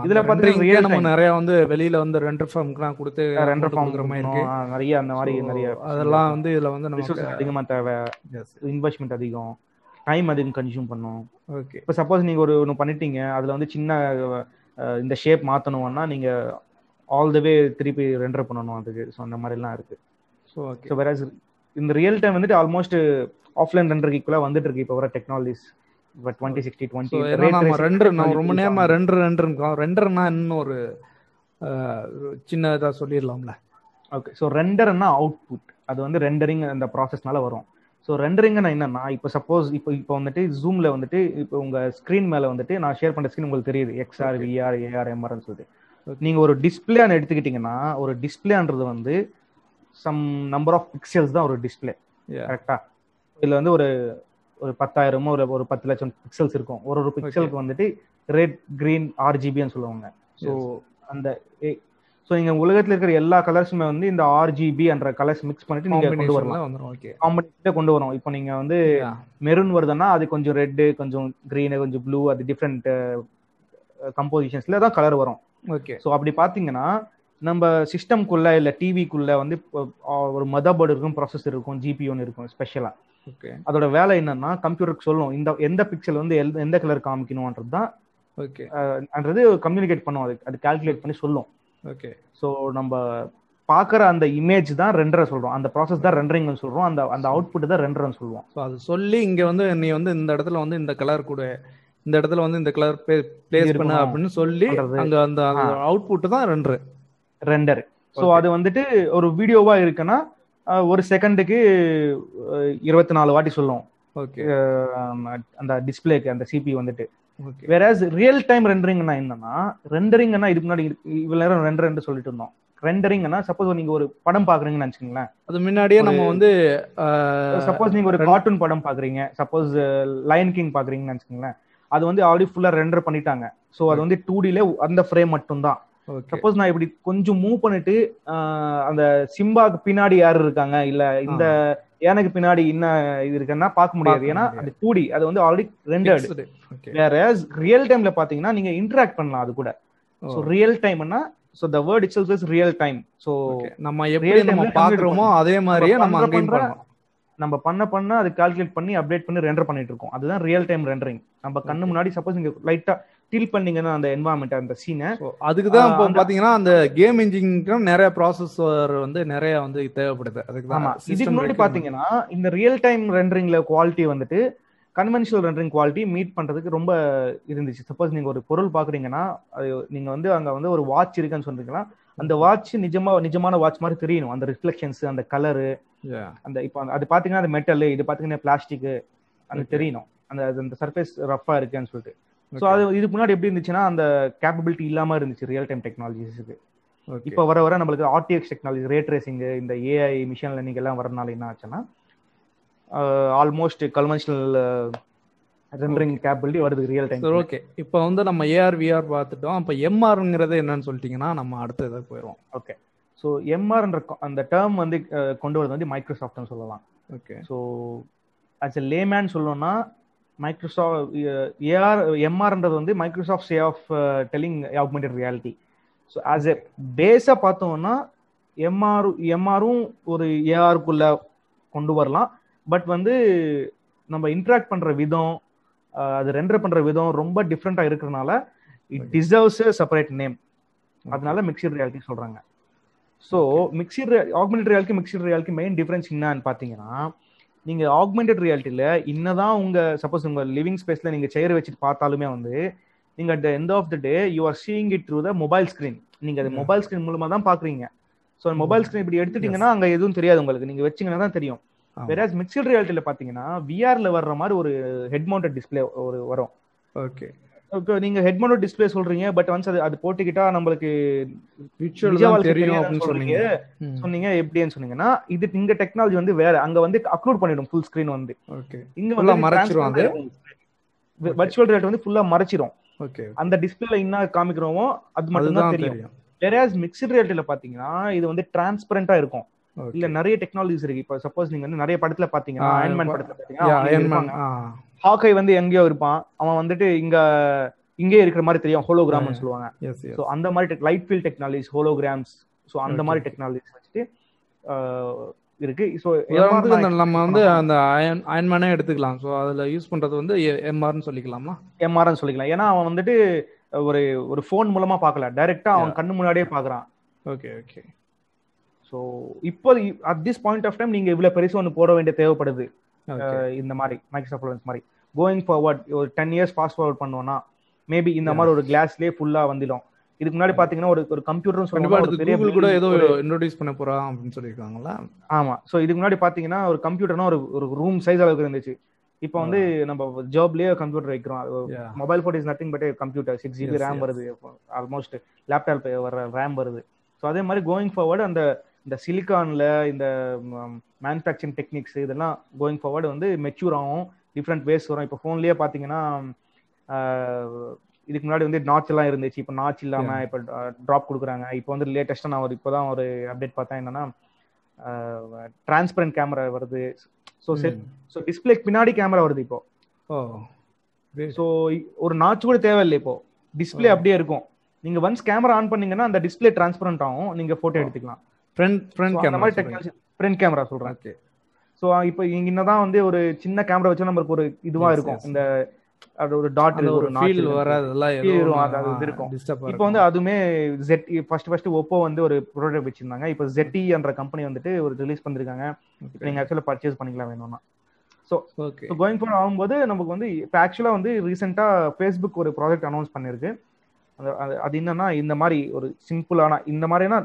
[SPEAKER 1] இதுல பாத்தீங்கன்னா நம்ம நிறைய வந்து வெளியில வந்து ரெண்டர் ஃபார்ம்க்குலாம் கொடுத்து
[SPEAKER 2] ரெண்டர் ஃபார்ம் இருக்கு, நிறைய அந்த மாதிரி நிறைய
[SPEAKER 1] அதெல்லாம் வந்து இதுல வந்து நமக்கு
[SPEAKER 2] அதிகமா தேவை, இன்வெஸ்ட்மெண்ட் அதிகம், டைம் அதிகம் கன்சியூம் பண்ணும்.
[SPEAKER 1] ஓகே.
[SPEAKER 2] இப்போ சப்போஸ் நீங்க ஒன்று பண்ணிட்டீங்க, அதுல வந்து சின்ன இந்த ஷேப் மாத்தணும்னா நீங்க ஆல் த வே திருப்பி ரெண்டர் பண்ணணும் அதுக்கு. ஸோ அந்த மாதிரிலாம் இருக்கு. ஸோ வேற இந்த ரியல் டைம் வந்துட்டு ஆல்மோஸ்ட் ஆஃப்லைன் ரெண்டருக்கு ஈக்குவலா வந்துட்டு இருக்கு இப்போ வர டெக்னாலஜிஸ். இப்போ 2060
[SPEAKER 1] நம்ம ரெண்டர் நான் ரொம்ப நேரமா ரெண்டர்னா இன்னும் ஒரு சின்ன இதா சொல்லிடலாம்ல.
[SPEAKER 2] ஓகே. ஸோ ரெண்டர்னா அவுட்புட், அது வந்து ரெண்டரிங் அந்த ப்ராசஸ்னால வரும். ஸோ ரெண்டரிங்னா என்னன்னா, இப்போ சப்போஸ் இப்போ வந்துட்டு ஜூம்ல வந்துட்டு இப்போ உங்க ஸ்கிரீன் மேல வந்துட்டு நான் ஷேர் பண்ற ஸ்கிரீன் உங்களுக்கு தெரியுது, எக்ஸ்ஆர் விஆர் ஏஆர் எம்ஆர்னு சொல்லிட்டு. நீங்க ஒரு டிஸ்பிளேன்னு எடுத்துக்கிட்டீங்கன்னா, ஒரு டிஸ்பிளேன்றது வந்து சம் நம்பர் ஆஃப் பிக்சல்ஸ் தான் ஒரு டிஸ்பிளே. கரெக்டா? இதுல வந்து ஒரு 10,000 ஒரு 10 லட்சம் பிக்சல்ஸ் இருக்கும். ஒரு பிக்சலுக்கு வந்துட்டு ரெட் கிரீன் ஆர்ஜிபின்னு சொல்லுவாங்க. ஸோ அந்த நீங்க உலகத்துல இருக்கிற எல்லா கலர்ஸுமே வந்து இந்த ஆர்ஜிபி என்ற கலர்ஸ் மிக்ஸ் பண்ணிட்டு நீங்க கொண்டு வரலாம். காம்பினேஷன்ல கொண்டு வரும். இப்போ நீங்க வந்து மெரூன் வருதுன்னா அது கொஞ்சம் ரெட், கொஞ்சம் கிரீன், கொஞ்சம் ப்ளூ, அது டிஃப்ரெண்ட் கம்போசிஷன்ஸ்ல தான் கலர் வரும்.
[SPEAKER 1] ஓகே.
[SPEAKER 2] ஸோ அப்படி பாத்தீங்கன்னா நம்ம சிஸ்டம்குள்ள இல்ல டிவிக்குள்ள வந்து ஒரு மதர் போர்டு இருக்கும், ப்ராசஸர் இருக்கும், ஜிபியூன்னு இருக்கும் ஸ்பெஷலா.
[SPEAKER 1] ஓகே.
[SPEAKER 2] அதோட வேலை என்னன்னா கம்ப்யூட்டருக்கு சொல்லணும் இந்த எந்த பிக்சல் வந்து எந்த கலர் காமிக்கணும்ன்றது தான்.
[SPEAKER 1] ஓகே.
[SPEAKER 2] அன்றது கம்யூனிகேட் பண்ணும், அது கால்குலேட் பண்ணி சொல்லும்.
[SPEAKER 1] ஓகே.
[SPEAKER 2] ஸோ நம்ம பாக்குற அந்த இமேஜ் தான் ரெண்டர் சொல்றோம், அந்த ப்ராசஸ் தான் ரெண்டரிங் சொல்றோம், அந்த அவுட்புட் தான் ரெண்டர்னு சொல்லுவோம்.
[SPEAKER 1] ஸோ அது சொல்லி இங்க வந்து நீ வந்து இந்த இடத்துல வந்து இந்த கலர் கூட, இந்த இடத்துல வந்து இந்த கலர் பிளேஸ் பண்ண அப்படின்னு சொல்லி அங்க அந்த அவுட்புட் தான் ரெண்டர். ஸோ அது வந்துட்டு ஒரு வீடியோவா இருக்குன்னா ஒரு செகண்டுக்கு 24 வாட்டி சொல்லும். ஓகே.
[SPEAKER 2] அந்த டிஸ்பிளேக்கு அந்த சிபி வந்துட்டு. வேறஸ் ரியல் டைம் ரெண்டரிங்னா என்னன்னா, ரெண்டரிங்னா இதுக்கு முன்னாடி இவ்வளவு நேரம் ரெண்டர் சொல்லிட்டு இருந்தோம். ரெண்டரிங்னா சப்போஸ் நீங்க ஒரு படம் பாக்குறீங்கன்னு நினைச்சுங்களேன்,
[SPEAKER 1] அது முன்னாடியே நம்ம வந்து
[SPEAKER 2] சப்போஸ் நீங்க ஒரு கார்ட்டூன் படம் பாக்குறீங்க, சப்போஸ் லயன் கிங் பாக்குறீங்கன்னு நினைச்சுங்களேன், அது வந்து ஆல்ரெடி ஃபுல்லா ரெண்டர் பண்ணிட்டாங்க. ஸோ அது வந்து 2Dல அந்த ஃப்ரேம் மட்டும் தான். சப்போஸ் நான் இப்படி கொஞ்சம் மூவ் பண்ணிட்டு அந்த சிம்பாக்கு பின்னாடி யாரு இருக்காங்க, இல்ல இந்த எனக்கு பின்னாடி என்ன இது இருக்குன்னா பார்க்க முடியாது. ஏன்னா அது 2D, அது வந்து ஆல்ரெடி ரெண்டர்டு. வேற ரியல் டைம்ல பாத்தீங்கன்னா நீங்க இன்டராக்ட் பண்ணலாம் அது கூட. ஸோ ரியல் டைம்னா so the word itself is real time. So
[SPEAKER 1] நம்ம எப்படி நம்ம பாக்குறோமோ அதே மாதிரியே நம்ம அங்கேயும் பண்ணலாம்.
[SPEAKER 2] நம்ம பண்ண அது கால்குலேட் பண்ணி அப்டேட் பண்ணி ரெண்டர் பண்ணிட்டு இருக்கோம். அதுதான் ரியல் டைம் ரெண்டரிங். நம்ம கண்ணு முன்னாடி சப்போஸ் நீங்க லைட்டா டில் பண்ணீங்கன்னா அந்த என்வாயன்மெண்ட், அந்த சீனை,
[SPEAKER 1] அதுக்கு தான் இப்போ பாத்தீங்கன்னா அந்த கேம் இன்ஜினுக்கு நிறைய ப்ராசஸர் வந்து நிறைய வந்து தேவைப்படுது. அதுக்கு தான்.
[SPEAKER 2] இதுக்கு முன்னாடி பாத்தீங்கன்னா இந்த ரியல் டைம் ரெண்டரிங்ல குவாலிட்டி வந்துட்டு கன்வென்ஷனல் ரெண்டரிங் குவாலிட்டி மீட் பண்றதுக்கு ரொம்ப இருந்துச்சு. சப்போஸ் நீங்க ஒரு பொருள் பாக்குறீங்கன்னா, அது நீங்க வந்து அங்க வந்து ஒரு வாட்ச் இருக்குன்னு சொல்றீங்கன்னா, அந்த வாட்ச் நிஜமான வாட்ச் மாதிரி தெரியணும். அந்த ரிஃப்ளெக்ஷன்ஸ், அந்த கலரு, அந்த இப்போ அது பாத்தீங்கன்னா அது மெட்டல், இது பாத்தீங்கன்னா பிளாஸ்டிக், அது தெரியணும். அந்த சர்ஃபேஸ் ரஃபா இருக்குன்னு சொல்லிட்டு. ஸோ அது இதுக்கு முன்னாடி எப்படி இருந்துச்சுன்னா அந்த கேப்பபிலிட்டி இல்லாம இருந்துச்சு ரியல் டைம் டெக்னாலஜிஸுக்கு. இப்போ வர நம்மளுக்கு ஆர்டிஎக்ஸ் டெக்னாலஜி, ரே ட்ரேசிங், இந்த ஏஐ, மிஷின் லேர்னிங் எல்லாம் வரனால என்ன ஆச்சுன்னா ஆல்மோஸ்ட் கன்வென்ஷனல் ரெண்டரிங் கேப்பபிலிட்டி வருது ரியல் டைம்.
[SPEAKER 1] ஓகே. இப்போ வந்து நம்ம ஏஆர் விஆர் பார்த்துட்டோம். அப்போ எம்ஆர்ங்கிறது என்னன்னு சொல்லிட்டீங்கன்னா நம்ம அடுத்த இதை போயிடுவோம்.
[SPEAKER 2] ஓகே. ஸோ எம்ஆர்ன்ற அந்த டேர்ம் வந்து கொண்டு வரது வந்து மைக்ரோசாஃப்ட்னு சொல்லலாம்.
[SPEAKER 1] Okay.
[SPEAKER 2] So as a layman சொல்லணும்னா மைக்ரோசாஃப்ட் எம்ஆர்ன்றது வந்து Microsoft way of telling augmented reality. So as a பேஸா பார்த்தோம்னா எம்ஆரும் ஒரு ஏஆருக்குள்ள கொண்டு வரலாம். பட் வந்து நம்ம இன்ட்ராக்ட் பண்ற விதம், அது ரெண்டர் பண்ற விதம் ரொம்ப டிஃப்ரெண்டா இருக்கிறதுனால it deserves a separate name. அதனால மிக்ஸ்டு ரியாலிட்டி சொல்றாங்க. So augmented reality mixed reality main difference என்னன்னு பாத்தீங்கன்னா, நீங்க ஆக்மெண்டட் ரியாலிட்டியில இன்னதான் உங்க சப்போஸ் உங்க லிவிங் ஸ்பேஸ்ல நீங்க சேர் வச்சுட்டு பார்த்தாலுமே வந்து நீங்க at the end of the day you are seeing it through the mobile screen. நீங்க அது மொபைல் ஸ்கிரீன் மூலமா தான் பாக்குறீங்க. ஸோ மொபைல் ஸ்கிரீன் இப்படி எடுத்துட்டீங்கன்னா அங்க எதுவும் தெரியாது உங்களுக்கு, நீங்க வச்சீங்கன்னா தான் தெரியும். வேறாஸ் மிக்ஸ்டு ரியாலிட்டியில பாத்தீங்கன்னா விஆர்ல வர்ற மாதிரி ஒரு ஹெட் மவுண்டட் டிஸ்பிளே ஒரு வரும்.
[SPEAKER 1] ஓகே
[SPEAKER 2] ஓகே, நீங்க ஹெட் மவுண்டட் டிஸ்பிளே சொல்றீங்க, பட் ஒன்ஸ் அது போட்டுக்கிட்டா நம்மளுக்கு
[SPEAKER 1] தெரியும் அப்படின்னு
[SPEAKER 2] சொன்னீங்க. எப்படின்னு சொன்னீங்கன்னா இது இங்க டெக்னாலஜி வந்து வேற, அங்க வந்து அப்லோட் பண்ணிடும் ஃபுல் ஸ்கிரீன் வந்து.
[SPEAKER 1] ஓகே,
[SPEAKER 2] இங்க வந்து
[SPEAKER 1] மறைச்சிரும், அது
[SPEAKER 2] வர்ச்சுவல் ரியாலிட்டி வந்து ஃபுல்லா மறைச்சிரும்.
[SPEAKER 1] ஓகே,
[SPEAKER 2] அந்த டிஸ்பிளேல என்ன காமிக்கிறோமோ அது மட்டும் தான் தெரியும். வேறாஸ் மிக்ஸ்டு ரியாலிட்டியில பாத்தீங்கன்னா இது வந்து டிரான்ஸ்பரண்டா இருக்கும். இல்ல நிறைய டெக்னாலஜிஸ் இருக்கு. இப்போ சப்போஸ் நீங்க வந்து நிறைய படத்துல பாத்தீங்கன்னா அயன்மேன் படத்துல பாத்தீங்கன்னா ஹாக்கை வந்து எங்கேயோ இருப்பான், அவன் வந்துட்டு இங்கே இருக்கிற மாதிரி தெரியும், ஹோலோகிராம்னு சொல்லுவாங்க. ஸோ அந்த மாதிரி லைட் ஃபீல்ட் டெக்னாலஜிஸ், ஹோலோகிராம்ஸ், ஸோ அந்த மாதிரி டெக்னாலஜிஸ் வச்சுட்டு இருக்கு. ஸோ
[SPEAKER 1] நம்ம வந்து அந்த அயன்மேனே எடுத்துக்கலாம். ஸோ அதுல யூஸ் பண்றது வந்து எம்ஆர்னு சொல்லிக்கலாமா?
[SPEAKER 2] எம்ஆர்னு சொல்லிக்கலாம். ஏன்னா அவன் வந்துட்டு ஒரு ஃபோன் மூலமா பார்க்கல, டைரக்டா அவன் கண்ணு முன்னாடியே பாக்குறான்.
[SPEAKER 1] Okay okay.
[SPEAKER 2] ஸோ இப்போ at this point of time நீங்க இவ்வளவு பெருசு ஒன்று போட வேண்டிய தேவைப்படுது. இந்த மாதிரி மைக்ரோசாஃப்ட் ஹோலோலென்ஸ் மாதிரி கோயிங் ஃபார்வர்ட் ஒரு 10 years ஃபாஸ்ட் ஃபார்வர்ட் பண்ணோம்னா மேபி இந்த மாதிரி ஒரு கிளாஸ்லயே ஃபுல்லா வந்துடும். இதுக்கு முன்னாடி பாத்தீங்கன்னா ஒரு கம்ப்யூட்டர்னு சொல்லுவாங்க,
[SPEAKER 1] கூகுள் கூட ஏதோ இன்ட்ரோடியூஸ் பண்ண போறான் அப்படின்னு சொல்லிருக்காங்களா?
[SPEAKER 2] ஆமா. ஸோ இதுக்கு முன்னாடி பாத்தீங்கன்னா ஒரு கம்ப்யூட்டர்னா ஒரு ரூம் சைஸ் அளவுக்கு இருந்துச்சு. இப்போ வந்து நம்ம ஜாப்லயே கம்ப்யூட்டர் வைக்கிறோம். Mobile phone is nothing but computer. 6 GB RAM வருது, ஆல்மோஸ்ட் லேப்டாப் வர ரேம் வருது. ஸோ அதே மாதிரி கோயிங் ஃபார்வர்டு இந்த சிலிக்கான்ல இந்த மேனுஃபேக்சரிங் டெக்னிக்ஸ் இதெல்லாம் கோயிங் ஃபார்வர்டு வந்து மெச்சூர் ஆகும், டிஃப்ரெண்ட் வேஸ் வரும். இப்போ ஃபோன்லயே பாத்தீங்கன்னா இதுக்கு முன்னாடி வந்து நாட்ச் எல்லாம் இருந்துச்சு, இப்போ நாட்ச் இல்லாம இப்போ ட்ராப் கொடுக்குறாங்க. இப்போ வந்து லேட்டஸ்டா நான் இப்போதான் ஒரு அப்டேட் பார்த்தேன், என்னன்னா டிரான்ஸ்பரண்ட் கேமரா வருது. ஸோ டிஸ்பிளேக்கு பின்னாடி கேமரா வருது இப்போ. ஸோ ஒரு நாட்ச் கூட தேவையில்லை, இப்போ டிஸ்பிளே அப்படியே இருக்கும். நீங்க ஒன்ஸ் கேமரா ஆன் பண்ணீங்கன்னா அந்த டிஸ்பிளே டிரான்ஸ்பரண்ட் ஆகும், நீங்க போட்டோ எடுத்துக்கலாம். ஃப்ரண்ட் கேமரா சொல்றேன். ஸோ இப்போ என்னதான் வந்து ஒரு சின்ன கேமரா வச்சா நமக்கு ஒரு இதுவா இருக்கும், இந்த ஒரு டாட் இருக்கும். இப்போ வந்து அதுமே ஃபர்ஸ்ட் ஒப்போ வந்து ஒரு ப்ரோடக்ட் வச்சிருந்தாங்க. இப்போ ZTE என்ற கம்பெனி வந்துட்டு ஒரு ரிலீஸ் பண்ணிருக்காங்க. நீங்க ஆக்சுவலா பர்ச்சேஸ் பண்ணிக்கலாம் வேணும்னா. ஸோ கோயிங் ஃபார்வர்ட் ஆகும்போது நமக்கு வந்து இப்போ ஆக்சுவலா வந்து ரீசெண்டா ஃபேஸ்புக் ஒரு ப்ராஜெக்ட் அனௌன்ஸ் பண்ணிருக்கு. அது என்னன்னா இந்த மாதிரி ஒரு சிம்பிளான இந்த மாதிரினா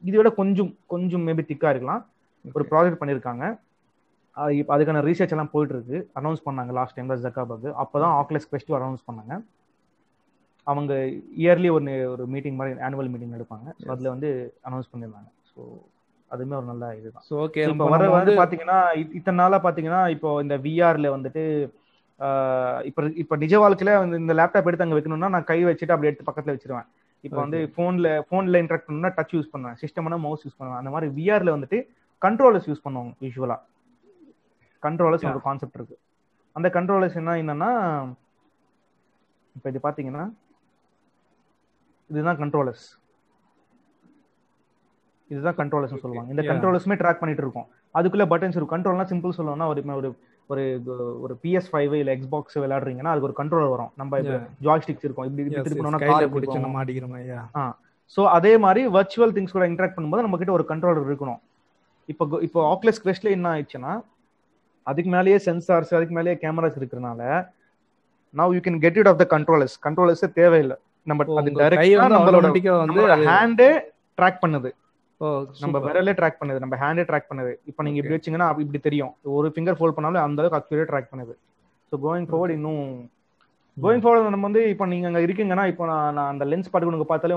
[SPEAKER 2] இதை விட கொஞ்சம் மேபி திக்கா இருக்கலாம், ஒரு ப்ராஜெக்ட் பண்ணிருக்காங்க. இப்போ அதுக்கான ரீசர்ச் எல்லாம் போயிட்டு இருக்கு. அனௌன்ஸ் பண்ணாங்க லாஸ்ட் டைம்ல ஜக்காபர்க். அப்பதான் ஆக்லஸ் குவெஸ்ட் அனௌன்ஸ் பண்ணாங்க. அவங்க இயர்லி ஒரு மீட்டிங் மாதிரி ஆனுவல் மீட்டிங் எடுப்பாங்க. ஸோ அதுல வந்து அனௌன்ஸ் பண்ணிருந்தாங்க. ஸோ அதுவுமே ஒரு நல்ல இதுதான். ஸோ ஓகே, இப்போ வந்து பாத்தீங்கன்னா இத்தனை நாளா பாத்தீங்கன்னா இப்போ இந்த விஆர்ல வந்துட்டு இப்போ நிஜ வாழ்க்கையில இந்த லேப்டாப் எடுத்து அங்க வைக்கணும்னா நான் கை வச்சுட்டு அப்படி எடுத்து பக்கத்துல வச்சிருவேன். இப்போ வந்து போன்ல இன்டராக்ட் பண்ணா டச் யூஸ் பண்ணுவேன், சிஸ்டம்னா மவுஸ் யூஸ் பண்ணுவேன். அந்த மாதிரி விஆர்ல வந்துட்டு கண்ட்ரோலர்ஸ் யூஸ் பண்ணுவாங்க. யூஸ்வலா கண்ட்ரோலர்ஸ் ஒரு கான்செப்ட் இருக்கு. அந்த கண்ட்ரோலர்ஸ் என்னன்னா இப்போ இது பாத்தீங்கன்னா இதுதான் கண்ட்ரோலர்ஸ் சொல்லுவாங்க. இந்த கண்ட்ரோலர்ஸ்மே ட்ராக் பண்ணிட்டு இருக்கோம். அதுக்குள்ள பட்டன்ஸ் இருக்கும். கண்ட்ரோல்னா சிம்பிள் சொல்லணும்னா ஒரு PS5 இல்ல Xbox விளையாடுறீங்கன்னா அதுக்கு ஒரு கண்ட்ரோலர் வரும். நம்ம ஜாய்ஸ்டிக்ஸ் இருக்கும், இப்படி திருப்பணும்னா கார் பிடிச்சு நம்ம மாட்டிக்கிறோம். சோ அதே மாதிரி வர்ச்சுவல் திங்ஸ் கூட இன்டராக்ட் பண்ணும்போது நம்ம கிட்ட ஒரு கண்ட்ரோலர் இருக்கணும். இப்போ ஆக்லஸ் குவெஸ்ட்ல என்ன ஆயிடுச்சுன்னா அதுக்கு மேலேயே சென்சார்ஸ், அதுக்கு மேலேயே கேமராஸ் இருக்கிறதுனால now you can get rid of the controllers தேவையில்லை. நம்ம அது டைரக்டா நம்மளோட ஹேண்டே ட்ராக் பண்ணுது, நம்ம விரலே ட்ராக் பண்ணுது, நம்ம ஹேண்டே ட்ராக் பண்ணுது. இப்போ நீங்க இப்படி வச்சீங்கன்னா இப்படி தெரியும், ஒரு ஃபிங்கர் ஃபோல்ட் பண்ணாலும் அந்த அளவுக்கு அக்யூரேட் ட்ராக் பண்ணுது. ஸோ கோயிங் ஃபார்வர்ட் நம்ம வந்து இப்போ நீங்க அங்க இருக்கீங்கன்னா இப்போ நான் அந்த லென்ஸ் பார்த்து பார்த்தாலே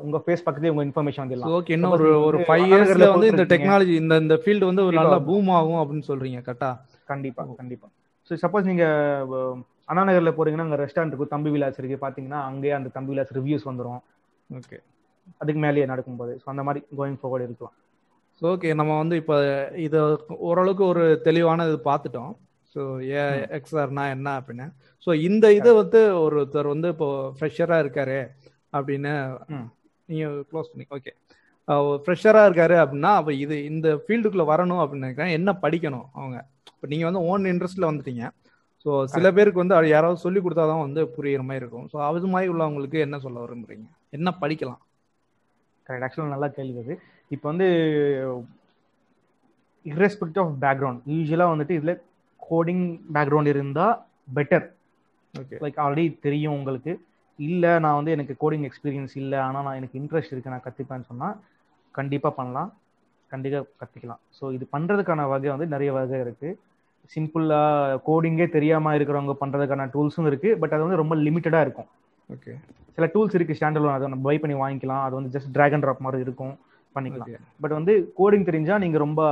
[SPEAKER 2] உங்க ஃபேஸ் பக்கத்துலயே உங்க இன்ஃபர்மேஷன் வந்துடலாம்.
[SPEAKER 1] ஓகே, இன்னும் ஒரு 5 இயர்ஸ்ல வந்து இந்த டெக்னாலஜி இந்த ஃபீல்ட் வந்து ஒரு நல்ல பூம் ஆகும் அப்படின்னு சொல்றீங்க. கரெக்ட்டா?
[SPEAKER 2] கண்டிப்பா. ஸோ சப்போஸ் நீங்க அண்ணா நகர்ல போறீங்கன்னா அங்க ரெஸ்டாரண்ட் இருக்கு, தம்பி விலாஸ் இருக்கு, பாத்தீங்கன்னா அங்கேயே அந்த தம்பி விலாஸ் ரிவ்யூஸ் வந்துடும். ஓகே, அதுக்கு மேலேயே நடக்கும்போது. ஸோ அந்த மாதிரி கோயிங் ஃபார்வர்ட் இருக்கலாம்.
[SPEAKER 1] ஸோ ஓகே, நம்ம வந்து இப்போ இதை ஓரளவுக்கு ஒரு தெளிவான இது பார்த்துட்டோம். ஸோ XRனா என்ன அப்படின்னு. ஸோ இந்த இதை வந்து ஒருத்தர் வந்து இப்போ ஃப்ரெஷராக இருக்காரு அப்படின்னு நீங்கள் க்ளோஸ் பண்ணி ஓகே, ஃப்ரெஷராக இருக்காரு அப்படின்னா அப்போ இந்த ஃபீல்டுக்குள்ளே வரணும் அப்படின்னு நினைக்கிறேன். என்ன படிக்கணும் அவங்க? இப்போ நீங்கள் வந்து ஓன் இன்ட்ரெஸ்ட்டில் வந்துட்டீங்க. ஸோ சில பேருக்கு வந்து அது யாராவது சொல்லி கொடுத்தாதான் வந்து புரியுற மாதிரி இருக்கும். ஸோ அது மாதிரி உள்ளவங்களுக்கு என்ன சொல்ல விரும்புறீங்க, என்ன படிக்கலாம்?
[SPEAKER 2] கரெக்ட், ஆக்சுவலாக நல்லா கேள்வி அது. இப்போ வந்து irrespective ஆஃப் பேக்ரவுண்ட், யூஸ்வலாக வந்துட்டு இதில் கோடிங் பேக்ரவுண்ட் இருந்தால் பெட்டர்.
[SPEAKER 1] ஓகே,
[SPEAKER 2] லைக் ஆல்ரெடி தெரியும் உங்களுக்கு, இல்லை நான் வந்து எனக்கு கோடிங் எக்ஸ்பீரியன்ஸ் இல்லை ஆனால் நான் எனக்கு இன்ட்ரெஸ்ட் இருக்குது நான் கற்றுப்பேன்னு சொன்னால் கண்டிப்பாக பண்ணலாம், கண்டிப்பாக கற்றுக்கலாம். ஸோ இது பண்ணுறதுக்கான வகை வந்து நிறைய வகை இருக்குது. சிம்பிளாக கோடிங்கே தெரியாமல் இருக்கிறவங்க பண்ணுறதுக்கான டூல்ஸும் இருக்குது, பட் அது வந்து ரொம்ப லிமிட்டடாக இருக்கும்.
[SPEAKER 1] ஓகே,
[SPEAKER 2] சில டூல்ஸ் இருக்குது ஸ்டாண்டர்ட், அதை நம்ம பை பண்ணி வாங்கிக்கலாம், அது வந்து ஜஸ்ட் ட்ராக் அண்ட் ட்ராப் மாதிரி இருக்கும், பண்ணிக்கலாம். பட் வந்து கோடிங் தெரிஞ்சால் நீங்கள் ரொம்ப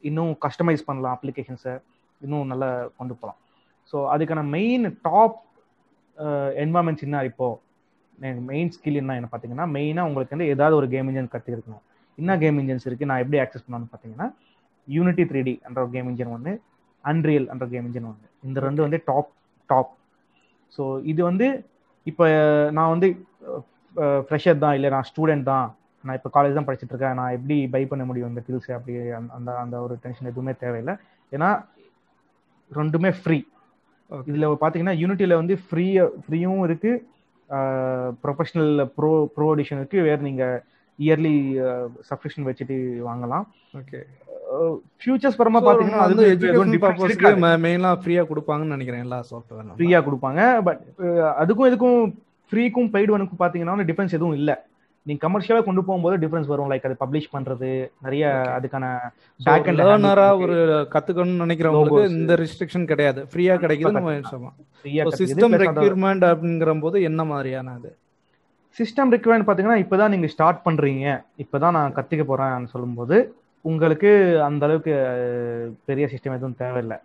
[SPEAKER 2] இன்னும் கஸ்டமைஸ் பண்ணலாம், அப்ளிகேஷன்ஸை இன்னும் நல்லா கொண்டு போகலாம். ஸோ அதுக்கான மெயின் டாப் என்வாயன்மெண்ட்ஸ் என்ன இப்போது மெயின் ஸ்கில் என்ன பார்த்தீங்கன்னா, மெயினாக உங்களுக்கு வந்து ஏதாவது ஒரு கேம் இன்ஜின் கற்றுக்கணும். என்ன கேம் இன்ஜின்ஸ் இருக்குது, நான் எப்படி ஆக்சஸ் பண்ணணும்னு பார்த்தீங்கன்னா, யூனிட்டி 3D என்ற ஒரு கேம் இன்ஜின் ஒன்று, அன்ரியல் என்ற கேம் இன்ஜின் ஒன்று. இந்த ரெண்டு வந்து டாப். ஸோ இது வந்து இப்போ நான் வந்து ஃப்ரெஷர் தான், இல்லை நான் ஸ்டூடெண்ட் தான், நான் இப்போ காலேஜ் தான் படிச்சுட்டு இருக்கேன், நான் எப்படி பை பண்ண முடியும் இந்த டீல்ஸ், அப்படி அந்த அந்த ஒரு டென்ஷன் எதுவுமே தேவையில்லை. ஏன்னா ரெண்டுமே ஃப்ரீ. இதில் பார்த்தீங்கன்னா யூனிட்டியில் வந்து ஃப்ரீயும் இருக்குது, ப்ரொஃபஷனல் ப்ரோ எடிஷன் இருக்குது, வேறு நீங்கள் இயர்லி சப்ஸ்கிரிப்ஷன் வச்சுட்டு வாங்கலாம்.
[SPEAKER 1] ஓகே,
[SPEAKER 2] ஃபியூச்சர்ஸ் பரமா பார்த்தீங்கன்னா அது
[SPEAKER 1] எஜுகேஷன் பர்பஸ்க்கு மெயினாக ஃப்ரீயாக கொடுப்பாங்கன்னு நினைக்கிறேன். எல்லா சாஃப்ட்வேரும்
[SPEAKER 2] ஃப்ரீயாக கொடுப்பாங்க. பட் அதுக்கும் இதுக்கும் ஃப்ரீக்கும் பெய்டு ஒனுக்கும் பார்த்தீங்கன்னா டிஃபரன்ஸ் எதுவும் இல்லை. நீங்கள் கமர்ஷியலாக கொண்டு போகும்போது டிஃபரன்ஸ் வரும். லைக் அது பப்ளிஷ் பண்ணுறது நிறைய அதுக்கான பேக் அண்ட்
[SPEAKER 1] லேர்னராக ஒரு கற்றுக்கணும்னு நினைக்கிறவங்களுக்கு இந்த ரெஸ்ட்ரிக்ஷன் கிடையாது, ஃப்ரீயாக கிடைக்குது. சிஸ்டம் ரெக்யர்மெண்ட் அப்படிங்கிற போது என்ன மாதிரியான அது
[SPEAKER 2] சிஸ்டம் ரெக்யர்மெண்ட் பார்த்தீங்கன்னா, இப்போ தான் நீங்கள் ஸ்டார்ட் பண்ணுறீங்க, இப்போ தான் நான் கற்றுக்க போகிறேன்னு சொல்லும்போது உங்களுக்கு அந்த அளவுக்கு பெரிய சிஸ்டம் எதுவும் தேவையில்லை.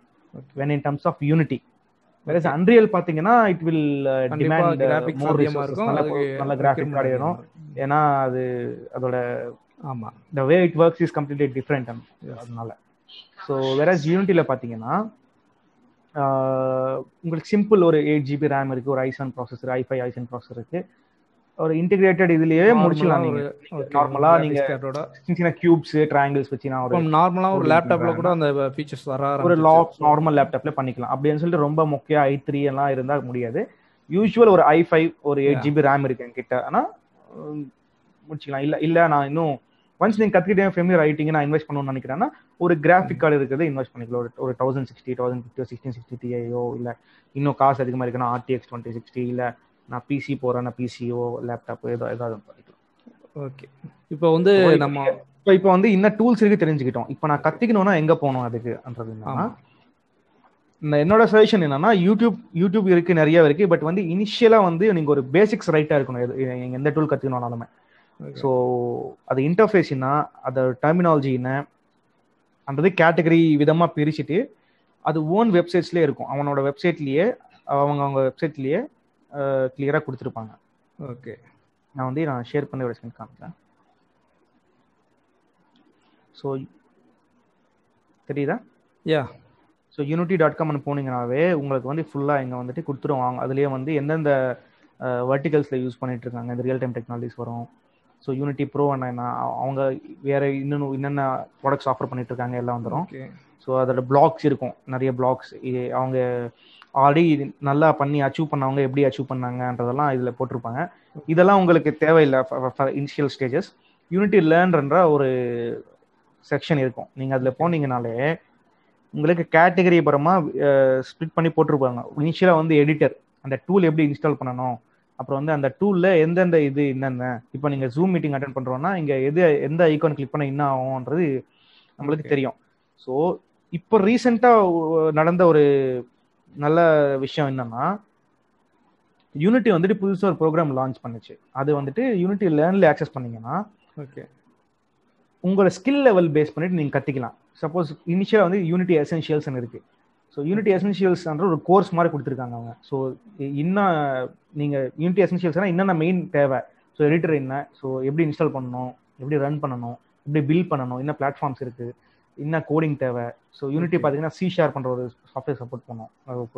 [SPEAKER 2] when in terms of unity, whereas unreal பாத்தீங்கன்னா it will demand more resources, நல்ல கிராஃபிக் கார்டு வேணும். ஏன்னா அது அதோட
[SPEAKER 1] ஆமா
[SPEAKER 2] the way it works is completely different. அதனால ஸோ whereas யூனிட்டில பாத்தீங்கன்னா உங்களுக்கு சிம்பிள் ஒரு 8GB RAM இருக்கு, ஒரு i7 processor, i5 i7 processor இருக்கு, ஒரு இன்டிகிரேட்டட் இதுலயே முடிச்சலாம். நீங்க நார்மலா நீங்க சின்ன கியூப்ஸ் ட்ரையாங்கிள்ஸ் வச்சு நான் ஒரு
[SPEAKER 1] நார்மலா ஒரு லேப்டாப்ல கூட அந்த ஃபீச்சர்ஸ் வர
[SPEAKER 2] ஒரு நார்மல் லேப்டாப்ல பண்ணிக்கலாம். அப்படின்னு சொல்லிட்டு ரொம்ப முக்கிய i3 எல்லாம் இருந்தா முடியாது. யூசுவல் ஒரு i5 ஒரு 8GB RAM இருக்கு என்கிட்ட, ஆனா முடிச்சுக்கலாம். இல்ல நான் இன்னும் ஒன்ஸ் நீங்க கத்துக்கிட்டே ஃபெமிலியர் ஆயிட்டீங்க, நான் இன்வெஸ்ட் பண்ணணும்னு நினைக்கிறேன்னா ஒரு கிராஃபிக் கார்டு இருக்கிறது இன்வெஸ்ட் பண்ணிக்கலாம். ஒரு 1060 1050 1660 Ti இல்ல இன்னும் காசு அதிகமா இருக்குன்னா RTX 2060, இல்ல நான் பிசி போறேன்னா பிசிஓ லேப்டாப் ஏதாவது பண்ணிக்கலாம்.
[SPEAKER 1] ஓகே, இப்போ வந்து நம்ம
[SPEAKER 2] இப்போ வந்து என்ன டூல்ஸ் இருக்கு தெரிஞ்சுக்கிட்டோம். இப்போ நான் கத்துக்கணும்னா எங்க போகணும் அதுக்குன்றது என்னன்னா, என்னோட சஜஷன் என்னன்னா யூடியூப் இருக்கு, நிறைய இருக்கு. பட் வந்து இனிஷியலா வந்து நீங்க ஒரு பேசிக்ஸ் ரைட்டா இருக்கணும் எந்த டூல் கத்துக்கணும்னாலுமே. ஸோ அது இன்டர்ஃபேஸ் என்ன, அதோட டெர்மினாலஜி என்ன அந்த கேட்டகரி விதமா பிரிச்சுட்டு அது ஓன் வெப்சைட்ஸ்லயே இருக்கும். அவனோட வெப்சைட்லயே அவங்க வெப்சைட்லயே கிளியரா கொடுத்துருப்பாங்க.
[SPEAKER 1] ஓகே,
[SPEAKER 2] நான் ஷேர் பண்ணி ஒரு காமிக்கிறேன். ஸோ தெரியுதா?
[SPEAKER 1] யா.
[SPEAKER 2] ஸோ unity.com போனீங்கன்னாவே உங்களுக்கு வந்து ஃபுல்லாக இங்கே வந்துட்டு கொடுத்துருவாங்க. அதுலேயே வந்து எந்தெந்த வெர்டிகல்ஸில் யூஸ் பண்ணிட்டு இருக்காங்க, இந்த ரியல் டைம் டெக்னாலஜிஸ் வரும். ஸோ யூனிட்டி ப்ரோ என்ன, அவங்க வேற என்னென்ன ப்ராடக்ட்ஸ் ஆஃபர் பண்ணிட்டு இருக்காங்க எல்லாம் வந்துடும். ஸோ அதோட பிளாக்ஸ் இருக்கும், நிறைய பிளாக்ஸ். அவங்க ஆல்ரெடி நல்லா பண்ணி அச்சீவ் பண்ணவங்க எப்படி அச்சீவ் பண்ணாங்கன்றதெல்லாம் இதில் போட்டிருப்பாங்க. இதெல்லாம் உங்களுக்கு தேவையில்லை ஃபார் இனிஷியல் ஸ்டேஜஸ். யூனிட்டி லேர்ன்ற ஒரு செக்ஷன் இருக்கும். நீங்கள் அதில் போனீங்கனாலே உங்களுக்கு கேட்டகரி பரமா ஸ்ப்ளிட் பண்ணி போட்டிருப்பாங்க. இனிஷியலாக வந்து எடிட்டர், அந்த டூல் எப்படி இன்ஸ்டால் பண்ணணும், அப்புறம் வந்து அந்த டூலில் எந்தெந்த இது என்னென்ன. இப்போ நீங்கள் ஜூம் மீட்டிங் அட்டென்ட் பண்ணுறோன்னா இங்கே எந்த ஐகான் கிளிக் பண்ண என்ன ஆகும்ன்றது நம்மளுக்கு தெரியும். ஸோ இப்போ ரீசெண்டாக நடந்த ஒரு நல்ல விஷயம் என்னன்னா, யூனிட்டி வந்துட்டு புதுசாக ஒரு ப்ரோக்ராம் லான்ச் பண்ணுச்சு. அது வந்துட்டு யூனிட்டி லேர்ன்ல ஆக்சஸ் பண்ணீங்கன்னா
[SPEAKER 1] ஓகே
[SPEAKER 2] உங்களோட ஸ்கில் லெவல் பேஸ் பண்ணிட்டு நீங்கள் கற்றுக்கலாம். சப்போஸ் இனிஷியலாக வந்து யூனிட்டி எசென்ஷியல்ஸ்ன்னு இருக்குது. ஸோ யூனிட்டி எசென்ஷியல்ஸ்ன்ற ஒரு கோர்ஸ் மாதிரி கொடுத்துருக்காங்க அவங்க. ஸோ இன்னும் நீங்கள் யூனிட்டி எசென்ஷியல்ஸ்னால் என்னென்ன மெயின் தேவை, ஸோ எடிட்டர் என்ன, ஸோ எப்படி இன்ஸ்டால் பண்ணணும், எப்படி ரன் பண்ணணும், எப்படி பில்ட் பண்ணணும், என்ன பிளாட்ஃபார்ம்ஸ் இருக்குது, என்ன கோடிங் தேவை. ஸோ யூனிட்டி பார்த்தீங்கன்னா C# பண்ணுற ஒரு சாஃப்ட்வேர் சப்போர்ட் பண்ணும்,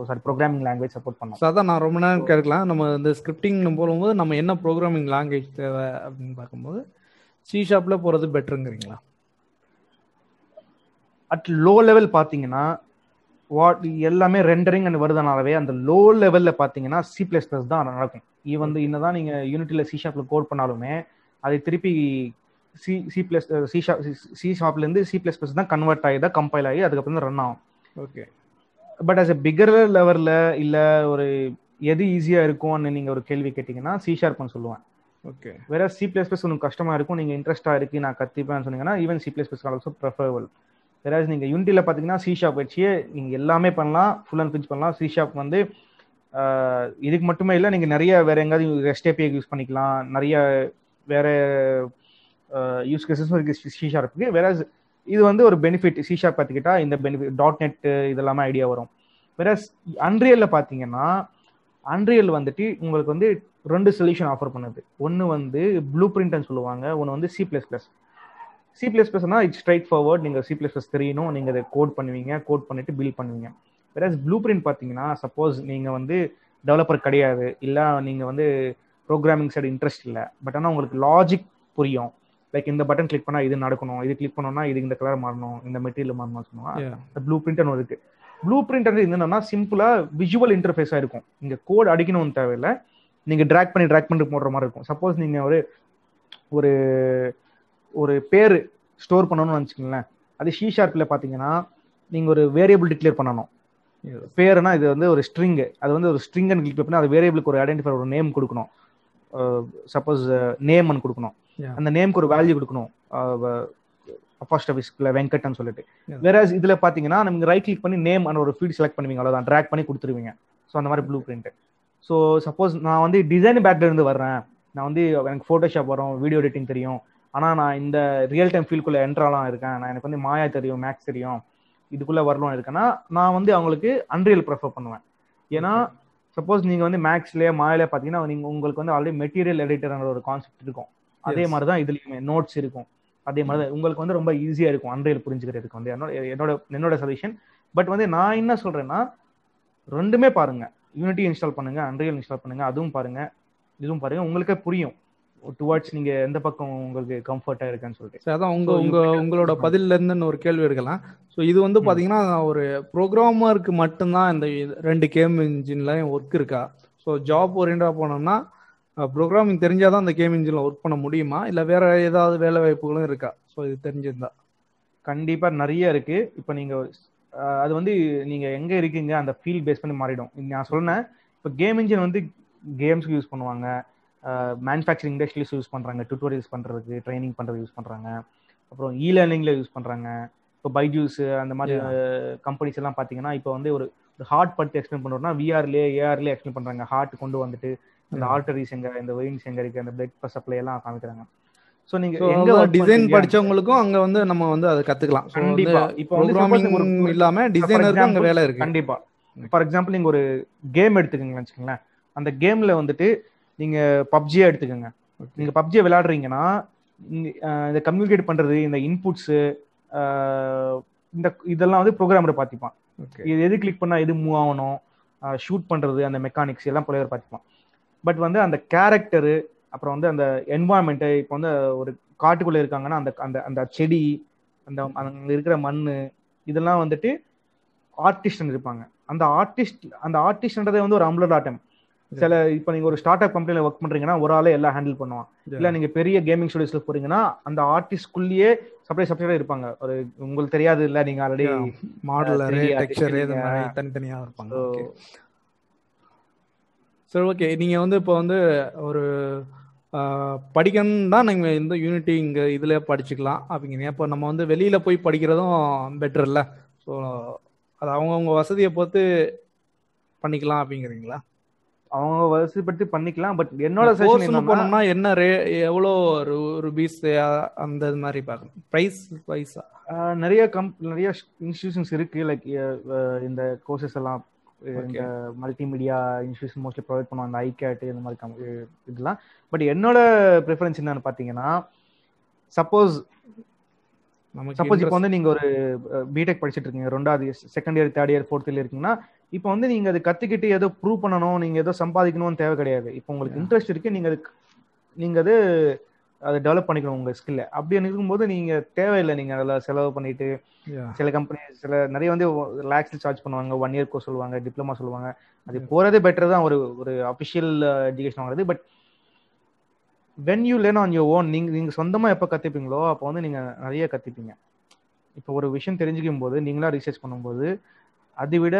[SPEAKER 2] சாரி ப்ரோக்ராமிங் லாங்குவேஜ் சப்போர்ட் பண்ணும்.
[SPEAKER 1] ஸோ அதான் நான் ரொம்ப நேரம் கேட்கலாம். நம்ம இந்த ஸ்கிரிப்டிங் போகும்போது நம்ம என்ன ப்ரோக்ராமிங் லாங்குவேஜ் தேவை அப்படின்னு பார்க்கும்போது C# போகிறது பெட்டருங்கிறீங்களா?
[SPEAKER 2] அட் லோ லெவல் பார்த்தீங்கன்னா எல்லாமே ரெண்டரிங் அண்ட் வருதுனாலவே அந்த லோ லெவல்ல பாத்தீங்கன்னா C++ தான் நடக்கும். ஈவன் என்னதான் நீங்க யூனிட்டில C#ல கோட் பண்ணாலுமே அதை திருப்பி C#ல இருந்து C++ தான் கன்வெர்ட் ஆகி தான் கம்பைல் ஆகி அதுக்கப்புறம் தான் ரன் ஆகும்.
[SPEAKER 1] Okay.
[SPEAKER 2] But as a bigger லெவல்ல இல்ல ஒரு எது ஈஸியா இருக்கும்னு நீங்க ஒரு கேள்வி கேட்டீங்கன்னா C# சொல்லுவேன்.
[SPEAKER 1] ஓகே.
[SPEAKER 2] வேற C++ உங்களுக்கு கஷ்டமா இருக்கும், நீங்க இன்ட்ரெஸ்டா இருக்கு நான் கத்திப்பேன்னு சொன்னீங்கன்னா ஈவன் C++ ஆல்சோ ப்ரிஃபரபிள். வேற நீங்க யூனிட்டில பாத்தீங்கன்னா C# வச்சு நீங்க எல்லாமே பண்ணலாம், ஃபுல் அண்ட் ஃபினிஷ் பண்ணலாம். C# வந்து இதுக்கு மட்டுமே இல்லை, நீங்க நிறைய வேற எங்காவது REST API யூஸ் பண்ணிக்கலாம், நிறைய வேற யூஸ் கேசஸும் இருக்கு C#க்கு. வேற இது வந்து ஒரு பெனிஃபிட் C# பார்த்துக்கிட்டா இந்த பெனிஃபிட் .NET இதெல்லாமே ஐடியா வரும். வேற அன்ரியல்ல பாத்தீங்கன்னா அன்ரியல் வந்துட்டு உங்களுக்கு வந்து 2 சொல்யூஷன் ஆஃபர் பண்ணுது. ஒன்னு வந்து ப்ளூ பிரிண்ட்னு சொல்லுவாங்க, ஒன்னு வந்து C++. C++னா இட்ஸ் ஸ்ட்ரைட் ஃபார்வர்ட், நீங்க C++ தெரியணும், நீங்க அதை கோட் பண்ணுவீங்க, கோட் பண்ணிட்டு பில்ட் பண்ணுவீங்க. வேற ப்ளூ பிரிண்ட் பாத்தீங்கன்னா சப்போஸ் நீங்க வந்து டெவலப்பர் கிடையாது, இல்ல நீங்க வந்து ப்ரோக்ராமிங் சைடு இன்ட்ரெஸ்ட் இல்லை, பட் ஆனால் உங்களுக்கு லாஜிக் புரியும். லைக் இந்த பட்டன் கிளிக் பண்ணா இது நடக்கணும், இது கிளிக் பண்ணோம்னா இது இந்த கலர் மாறணும், இந்த மெட்டீரியல் மாறணும் சொன்னா ப்ளூ பிரிண்ட் ஒன்று இருக்கு. ப்ளூ பிரிண்ட் என்னன்னா சிம்பிளா விஷுவல் இன்டர்ஃபேஸா இருக்கும். நீங்க கோட் அடிக்கணும்னு தேவையில்லை, நீங்க டிராக் பண்ணி போடுற மாதிரி இருக்கும். சப்போஸ் நீங்க ஒரு ஒரு பேர் ஸ்டோர் பண்ணணும்னு நினச்சிக்கங்களேன், அது C# பார்த்தீங்கன்னா நீங்க ஒரு வேரியபிள் டிக்ளேர் பண்ணணும். பேருனா இது வந்து ஒரு ஸ்ட்ரிங், அது வந்து ஒரு ஸ்ட்ரிங் கிளிக் பண்ணி அது வேரியபிளுக்கு ஒரு ஐடென்டிஃபை ஒரு நேம் கொடுக்கணும். சப்போஸ் நேம்னு கொடுக்கணும், அந்த நேம்க்கு ஒரு வேல்யூ கொடுக்கணும், அப்போஸ்ட்ரோஃபிஸ்ல வெங்கட்னு சொல்லிட்டு. வேற இதுல பாத்தீங்கன்னா நீங்க ரைட் கிளிக் பண்ணி நேம் அண்ட் ஒரு ஃபீல்ட் செலக்ட் பண்ணுவீங்க, அவ்வளவுதான், டிராக் பண்ணி கொடுத்துருவீங்க. ஸோ அந்த மாதிரி ப்ளூ பிரிண்ட். ஸோ சப்போஸ் நான் வந்து டிசைன் பேக்ல இருந்து வர்றேன், நான் வந்து எனக்கு ஃபோட்டோஷாப் வரும், வீடியோ எடிட்டிங் தெரியும், ஆனால் நான் இந்த ரியல் டைம் ஃபீல்டுக்குள்ள என்ட்ராலாம் இருக்கேன், நான் எனக்கு வந்து மாயா தெரியும், மேக்ஸ் தெரியும், இதுக்குள்ள வரலாம் இருக்கேன்னா நான் வந்து அவங்களுக்கு அன்ரியல் ப்ரிஃபர் பண்ணுவேன். ஏன்னா சப்போஸ் நீங்க வந்து மேக்ஸ்லயே மாயாலே பாத்தீங்கன்னா நீங்க உங்களுக்கு வந்து ஆல்ரெடி மெட்டீரியல் எடிட்டர்ன்ற ஒரு கான்செப்ட் இருக்கும், அதே மாதிரி தான் இதுலயுமே நோட்ஸ் இருக்கும், அதே மாதிரி தான் உங்களுக்கு வந்து ரொம்ப ஈஸியா இருக்கும் அன்ரியல் புரிஞ்சுக்கிறதுக்கு வந்து என்னோட சஜஷன். பட் வந்து நான் என்ன சொல்றேன்னா ரெண்டுமே பாருங்க, யூனிட்டி இன்ஸ்டால் பண்ணுங்க, அன்ரியல் இன்ஸ்டால் பண்ணுங்க, அதுவும் பாருங்க இதுவும் பாருங்க, உங்களுக்கே புரியும் டுவர்ட்ஸ் நீங்க எந்த பக்கம் உங்களுக்கு கம்ஃபர்ட்டா இருக்குன்னு சொல்லிட்டு.
[SPEAKER 1] அதான் உங்களோட பதில இருந்து ஒரு கேள்வி இருக்கலாம். ஸோ இது வந்து பாத்தீங்கன்னா ஒரு ப்ரோக்ராமருக்கு மட்டும்தான் இந்த 2 கேம் இன்ஜின்லயும் ஒர்க் இருக்கா? ஸோ ஜாப் ஓரியண்டா போனோம்னா ப்ரோக்ராமிங் தெரிஞ்சாதான் அந்த கேம் இன்ஜின்ல ஒர்க் பண்ண முடியுமா, இல்ல வேற ஏதாவது வேலை வாய்ப்புகளும் இருக்கா? ஸோ இது தெரிஞ்சிருந்தா.
[SPEAKER 2] கண்டிப்பா நிறைய இருக்கு. இப்போ நீங்க அது வந்து நீங்க எங்க இருக்கீங்க அந்த ஃபீல்ட் பேஸ் பண்ணி மாறிடும். நான் சொன்னேன் இப்போ கேம் இன்ஜின் வந்து கேம்ஸ்க்கு யூஸ் பண்ணுவாங்க, மேனுஃபேக்சரிங் இண்டஸ்ட்ரியில யூஸ் பண்றாங்க, டியூட்டோரியல்ஸ் பண்றதுக்கு, ட்ரைனிங் பண்றது யூஸ் பண்றாங்க, அப்புறம் லேர்னிங்ல யூஸ் பண்றாங்க. இப்போ பைஜூஸ் அந்த மாதிரி கம்பெனிஸ் எல்லாம் பாத்தீங்கன்னா இப்போ வந்து ஒரு ஹார்ட் பத்தி எக்ஸ்பிளைன் பண்றோம்னா விஆர்லயே ஏஆர்லயே எக்ஸ்பிளைன் பண்றாங்க. ஹார்ட் கொண்டு வந்துட்டு அந்த ஆர்டரிஸ் எங்க, இந்த வெயின்ஸ் எங்க இருக்கு, அந்த பிளட் சப்ளை எல்லாம் காமிக்கிறாங்க. சோ நீங்க எங்க
[SPEAKER 1] டிசைன் படிச்சவங்களுக்கும் அங்க வந்து நம்ம வந்து அதை கத்துக்கலாம்.
[SPEAKER 2] கண்டிப்பா. இப்போ
[SPEAKER 1] ப்ரோகிராமிங் இல்லாம டிசைனருக்கு அங்க வேலை இருக்கு.
[SPEAKER 2] கண்டிப்பா. ஃபார் எக்ஸாம்பிள் நீங்க ஒரு கேம் எடுத்துக்கங்கன்னு வச்சுக்கோங்களேன், அந்த கேம்ல வந்துட்டு நீங்க பப்ஜியா எடுத்துக்கோங்க. நீங்க பப்ஜியை விளையாடுறீங்கன்னா இந்த கம்யூனிகேட் பண்றது, இந்த இன்புட்ஸ், இந்த இதெல்லாம் வந்து ப்ரோக்ராமர் பார்த்துப்பான். இது எது கிளிக் பண்ணா எது மூவ் ஆகணும், ஷூட் பண்றது, அந்த மெக்கானிக்ஸ் எல்லாம் பிளேயர் பார்த்துப்பான். பட் வந்து அந்த கேரக்டரு, அப்புறம் வந்து அந்த என்வாயன்மெண்ட், இப்போ வந்து ஒரு காட்டுக்குள்ள இருக்காங்கன்னா அந்த அந்த அந்த செடி, அந்த அங்க இருக்கிற மண், இதெல்லாம் வந்துட்டு ஆர்டிஸ்ட் இருப்பாங்க. அந்த ஆர்டிஸ்ட்ன்றதே வந்து ஒரு அம்லட் ஆட்டம். சில இப்போ நீங்க ஒரு ஸ்டார்ட் அப் கம்பெனில ஒர்க் பண்றீங்கன்னா ஒரு ஆளே எல்லாம் ஹேண்டில் பண்ணுவான். இல்ல நீங்க பெரிய கேமிங் ஸ்டுடியோஸ்ல போறீங்கன்னா அந்த ஆர்டிஸ்ட்குள்ளேயே சப்ளை இருப்பாங்க. ஒரு உங்களுக்கு தெரியாது இல்ல, நீங்க ஆல்ரெடி
[SPEAKER 1] மாடலர், டெக்ஸ்சர் இந்த மாதிரி தனித்தனியா இருப்பாங்க. சரி, ஓகே. நீங்க வந்து இப்போ வந்து ஒரு படிக்கணும் தான் நீங்கள் இந்த யூனிட்டி இங்கே இதில் படிச்சுக்கலாம் அப்படிங்கிறீங்க. இப்போ நம்ம வந்து வெளியில் போய் படிக்கிறதும் பெட்டர் இல்லை? ஸோ அது அவங்கவுங்க வசதியை பொறுத்து பண்ணிக்கலாம் அப்படிங்கிறீங்களா?
[SPEAKER 2] அவங்க வசதிப்பட்டு பண்ணிக்கலாம். பட் என்னோட சஜஷன்
[SPEAKER 1] போனோம்னா என்ன எவ்வளோ ருபீஸ் அந்த மாதிரி பார்க்கணும், ப்ரைஸ் வைஸா?
[SPEAKER 2] நிறைய இன்ஸ்டிடியூஷன்ஸ் இருக்கு. லைக் இந்த கோர்சஸ் எல்லாம் இந்த மல்டிமீடியா இன்ஸ்டிடியூஷன் மோஸ்ட்லி ப்ரொவைட் பண்ணுவாங்க, அந்த ஐகேட் இந்த மாதிரி இதெல்லாம். பட் என்னோட ப்ரிஃபரன்ஸ் என்னன்னு பார்த்தீங்கன்னா, சப்போஸ் இப்போ வந்து நீங்க ஒரு பிடெக் படிச்சுட்டு இருக்கீங்க, 2வது second year, 3rd year, 4th year இருக்கீங்கன்னா, இப்போ வந்து நீங்க அதை கத்துக்கிட்டு ஏதோ ப்ரூவ் பண்ணணும், நீங்க ஏதோ சம்பாதிக்கணும்னு தேவை கிடையாது. இப்போ உங்களுக்கு இன்ட்ரெஸ்ட் இருக்கு, நீங்க அது அதை டெவலப் பண்ணிக்கணும் உங்க ஸ்கில்ல. அப்படி இருக்கும்போது நீங்க தேவையில்லை நீங்க அதில் செலவு பண்ணிட்டு. சில கம்பெனி நிறைய வந்து லேக்ஸ்ல சார்ஜ் பண்ணுவாங்க, 1 year கோர்ஸ் சொல்லுவாங்க, டிப்ளமா சொல்லுவாங்க. அது போறதே பெட்டர் தான் ஒரு அஃபிஷியல் எஜுகேஷன் வாங்குறது. But when you learn on your own, நீங்க சொந்தமா எப்போ கத்துப்பீங்களோ அப்போ வந்து நீங்க நிறைய கத்துப்பீங்க. இப்போ ஒரு விஷயம் தெரிஞ்சுக்கும் போது நீங்களா ரிசர்ச் பண்ணும்போது அதை விட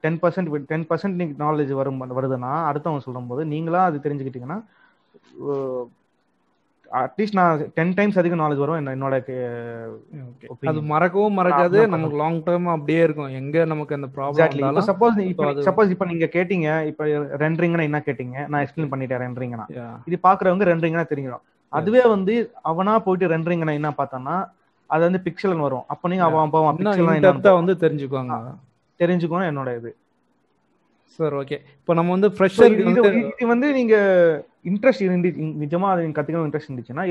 [SPEAKER 2] 10% நீங்க நாலேஜ் வருதுன்னா அடுத்தவங்க சொல்லும் போது நீங்களா அது தெரிஞ்சுக்கிட்டீங்கன்னா அட்லீஸ்ட் நான் 10 times அதிகம் நாலேஜ் வரும் என்னோட.
[SPEAKER 1] அது மறக்கவும் மறக்காது, நமக்கு லாங் டர்ம் அப்படியே இருக்கும். எங்க நமக்கு அந்த ப்ராப்ளம்
[SPEAKER 2] இப்போ சப்போஸ் இப்போ நீங்க கேட்டீங்க, இப்போ ரெண்டரிங்னா என்ன கேட்டீங்க, நான் எக்ஸ்பிளைன் பண்ணிட்டேன். ரெண்டரிங்னா இது பாக்குறவங்க ரெண்டரிங்னா தெரியும். அதுவே வந்து அவனா போயிட்டு ரெண்டரிங்னா என்ன பார்த்தானா அது வந்து பிக்சல் வரும். அப்ப நீங்க அவன்
[SPEAKER 1] வந்து தெரிஞ்சுக்கணும்
[SPEAKER 2] என்னோட இது.
[SPEAKER 1] சார் ஓகே, இப்போ நம்ம வந்து ஃப்ரெஷர்
[SPEAKER 2] இது வந்து நீங்க இன்ட்ரெஸ்ட் நிஜமா அதை கத்துக்கணும் இன்ட்ரெஸ்ட் இருந்துச்சுன்னா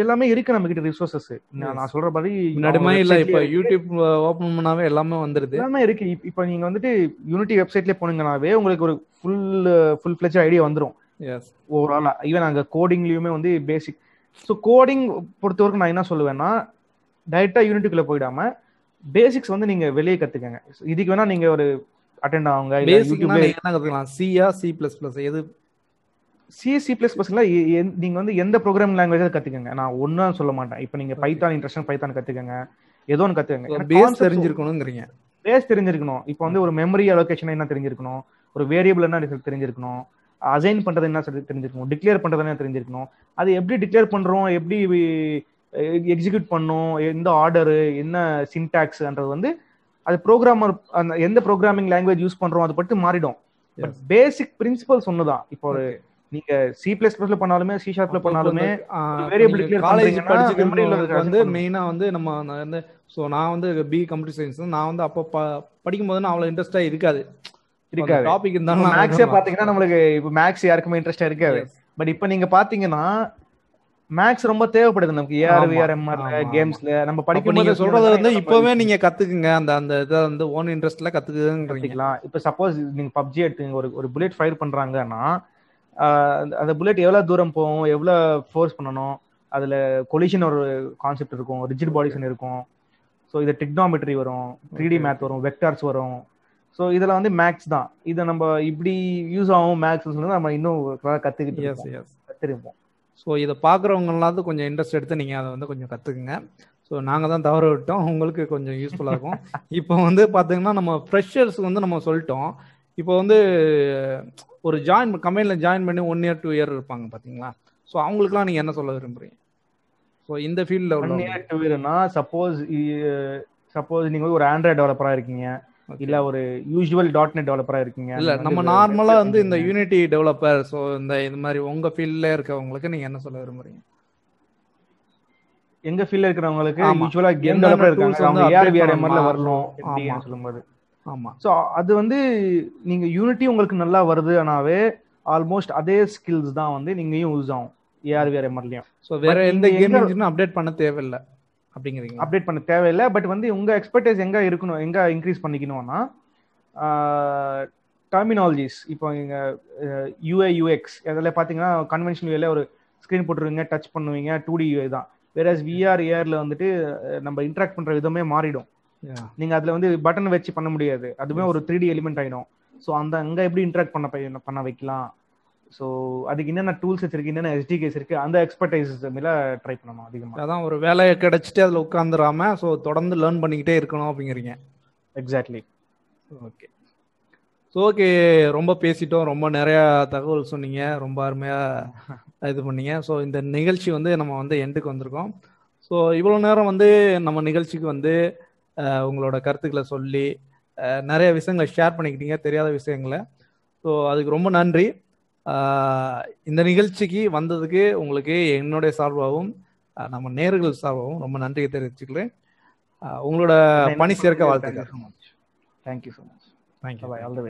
[SPEAKER 2] எல்லாமே இருக்கு நம்ம கிட்ட ரிசோர்சஸ். நான் சொல்ற மாதிரி
[SPEAKER 1] நடுமே இல்ல, இப்போ யூடியூப் ஓபன் பண்ணாவே எல்லாமே வந்துருது,
[SPEAKER 2] எல்லாமே இருக்கு. இப்போ நீங்க வந்துட்டு யூனிட்டி வெப்சைட்லயே போனீங்கன்னாவே உங்களுக்கு ஒரு ஃபுல் ஃபிளெஜ் ஐடியா வந்துரும் ஓவராலா. ஈவன் அங்க கோடிங்லயுமே வந்து பேசிக். ஸோ கோடிங் பொறுத்த வரைக்கும் நான் என்ன சொல்லுவேன்னா டைரக்டா யூனிட்டிக்குள்ள போயிடாம பேசிக்ஸ் வந்து நீங்க வெளியே கத்துக்கங்க. இதுக்கு வேணா நீங்க ஒரு அட்டெண்ட் ஆகுங்க.
[SPEAKER 1] யூடியூப்ல என்ன கத்துக்கலாம்? சியா C++? எது
[SPEAKER 2] C++ல நீங்க வந்து எந்த ப்ரோக்ராமிங் லாங்குவேஜ் கத்துக்கங்க. நான் ஒன்னும் சொல்ல மாட்டேன். இப்போ நீங்க பைத்தான் இன்ட்ரெஸ்ட் பைத்தான் கத்துக்கங்க, ஏதோ ஒன்று கத்துக்கங்க.
[SPEAKER 1] பேஸ் தெரிஞ்சிருக்கணும்ங்கறீங்க.
[SPEAKER 2] பேஸ் தெரிஞ்சிருக்கணும். இப்போ வந்து ஒரு மெமரி அலோகேஷன் என்ன தெரிஞ்சிருக்கணும், ஒரு வேரியபிள் என்ன தெரிஞ்சிருக்கணும், அசைன் பண்றது என்ன தெரிஞ்சிருக்கணும், டிக்ளேர் பண்றது என்ன தெரிஞ்சிருக்கணும், அது எப்படி டிக்ளேர் பண்றோம், எப்படி எக்ஸிக்யூட் பண்ணும், எந்த ஆர்டரு, என்ன சின்டாக்ஸ்ன்றது வந்து அது ப்ரோக்ராமர் அந்த எந்த ப்ரோக்ராமிங் லாங்குவேஜ் யூஸ் பண்றோம் அதை பற்றி மாறிடும். பட் பேசிக் பிரின்சிபல்ஸ் ஒண்ணுதான். இப்போ ஒரு நீங்க C++ல பண்ணாலுமே C# பண்ணாலுமே வேரியபிள் டிக்ளேர்
[SPEAKER 1] பண்றீங்கன்னா வந்து மெயினா வந்து நம்ம வந்து நான் வந்து B கம்ப்யூட்டர் சயின்ஸ், நான் வந்து அப்போ படிக்கும்போது அவ்வளவு இன்ட்ரெஸ்டா இருக்காது. டாபிக் இருந்தாலும்
[SPEAKER 2] மேக்ஸே பாத்தீங்கன்னா நம்மளுக்கு இப்போ மேக்ஸ் யாருக்குமே இன்ட்ரெஸ்டா இருக்காது. பட் இப்போ நீங்க பாத்தீங்கன்னா மேக்ஸ் ரொம்ப தேவைப்படுது நமக்கு. AR MR கேம்ஸ்ல நம்ம படிக்கும்போது
[SPEAKER 1] சொல்றது வந்து இப்பவே நீங்க கத்துக்குங்க, அந்த இதை வந்து ஓன் இன்ட்ரெஸ்ட்ல கத்துக்குங்கறீங்களா.
[SPEAKER 2] இப்போ சப்போஸ் நீங்க PUBG எடுத்துங்க, ஒரு புல்லட் ஃபயர் பண்றாங்கன்னா அந்த புல்லட் எவ்வளவு தூரம் போகும், எவ்வளவு ஃபோர்ஸ் பண்ணணும், அதுல கொலிஷன் ஒரு கான்செப்ட் இருக்கும், ரிஜிட் பாடிஷன் இருக்கும். ஸோ இது டிக்னாமெட்ரி வரும், 3D மேத் வரும், வெக்டார்ஸ் வரும். ஸோ இதெல்லாம் வந்து மேக்ஸ் தான். இதை நம்ம இப்படி யூஸ் ஆகும் மேக்ஸ் சொல்லி நம்ம இன்னும் கத்துருப்போம்.
[SPEAKER 1] ஸோ இதை பார்க்குறவங்களாவது கொஞ்சம் இன்ட்ரெஸ்ட் எடுத்து நீங்கள் அதை வந்து கொஞ்சம் கற்றுக்குங்க. ஸோ நாங்கள் தான் தவற விட்டோம், உங்களுக்கு கொஞ்சம் யூஸ்ஃபுல்லாக இருக்கும். இப்போ வந்து பார்த்தீங்கன்னா நம்ம ஃப்ரெஷர்ஸ்க்கு வந்து நம்ம சொல்லிட்டோம். இப்போ வந்து ஒரு கம்பெனியில் ஜாயின் பண்ணி 1 year 2 year இருப்பாங்க பார்த்தீங்களா. ஸோ அவங்களுக்குலாம் நீங்கள் என்ன சொல்ல விரும்புறீங்க? ஸோ இந்த ஃபீல்டில்
[SPEAKER 2] 1 year 2 yearனா சப்போஸ் நீங்கள் ஒரு ஆண்ட்ராய்டு டெவலப்பராக இருக்கீங்க, இல்ல ஒரு யூசுவல் .NET டெவலப்பரா இருக்கீங்க,
[SPEAKER 1] இல்ல நம்ம நார்மலா வந்து இந்த யூனிட்டி டெவலப்பர், சோ இந்த மாதிரி உங்க ஃபீல்ட்ல இருக்கவங்களுக்கு நீங்க என்ன சொல்ல விரும்புறீங்க?
[SPEAKER 2] எங்க ஃபீல்ட்ல இருக்கிறவங்களுக்கு யூசுவலா கேம் டெவலப்பர் இருக்காங்க, அவங்க AR VRMல வரணும் அப்படினு சொல்லும்போது. ஆமா. சோ அது வந்து நீங்க யூனிட்டி உங்களுக்கு நல்லா வருதுனாவே ஆல்மோஸ்ட் அதே ஸ்கில்ஸ் தான் வந்து நீங்கயும் யூஸ் ஆகும் AR VRMலயும்.
[SPEAKER 1] சோ வேற எந்த கேம் இன்ஜினும் அப்டேட் பண்ண தேவையில்லை அப்படிங்கிறீங்க?
[SPEAKER 2] அப்டேட் பண்ண தேவையில்லை. பட் வந்து உங்க எக்ஸ்பர்டைஸ் எங்க இருக்கணும், எங்க இன்க்ரீஸ் பண்ணிக்கணும்னா டெர்மினாலஜிஸ். இப்போ இங்க UI UX அதில் பார்த்தீங்கன்னா கன்வென்ஷனல் வேல ஒரு ஸ்க்ரீன் போட்டுருவீங்க, டச் பண்ணுவீங்க, 2D UI தான். வேற VR ARல வந்துட்டு நம்ம இன்ட்ராக்ட் பண்ற விதமே மாறிடும். நீங்க அதுல வந்து பட்டன் வச்சு பண்ண முடியாது, அதுவே ஒரு 3D எலிமெண்ட் ஆயிடும். ஸோ அங்க எப்படி இன்ட்ராக்ட் பண்ண வைக்கலாம், ஸோ அதுக்கு என்னென்ன டூல்ஸ் இருக்கு, என்னென்ன SDKs இருக்கு, அந்த எக்ஸ்பர்டைஸ் மேல ட்ரை பண்ணணும் அதிகமாக.
[SPEAKER 1] அதான் ஒரு வேலையை கிடைச்சிட்டு அதில் உட்காந்துடாம ஸோ தொடர்ந்து லேர்ன் பண்ணிக்கிட்டே இருக்கணும் அப்படிங்கிறீங்க.
[SPEAKER 2] எக்ஸாக்ட்லி.
[SPEAKER 1] ஓகே ஓகே, ரொம்ப பேசிட்டோம், ரொம்ப நிறையா தகவல் சொன்னீங்க, ரொம்ப அருமையாக இது பண்ணீங்க. ஸோ இந்த நிகழ்ச்சி வந்து நம்ம வந்து எண்டுக்கு வந்திருக்கோம். ஸோ இவ்வளோ நேரம் வந்து நம்ம நிகழ்ச்சிக்கு வந்து உங்களோட கருத்துக்களை சொல்லி நிறைய விஷயங்களை ஷேர் பண்ணிக்கிட்டீங்க, தெரியாத விஷயங்களை. ஸோ அதுக்கு ரொம்ப நன்றி. இந்த நிகழ்ச்சிக்கு வந்ததுக்கு உங்களுக்கு என்னுடைய சார்பாகவும் நம்ம நேயர்கள் சார்பாகவும் ரொம்ப நன்றியை தெரிவிச்சுக்கிறேன். உங்களோட பணி சேர்க்க வாழ்த்துக்கள்.
[SPEAKER 2] Thank you so much.
[SPEAKER 1] தேங்க்யூ.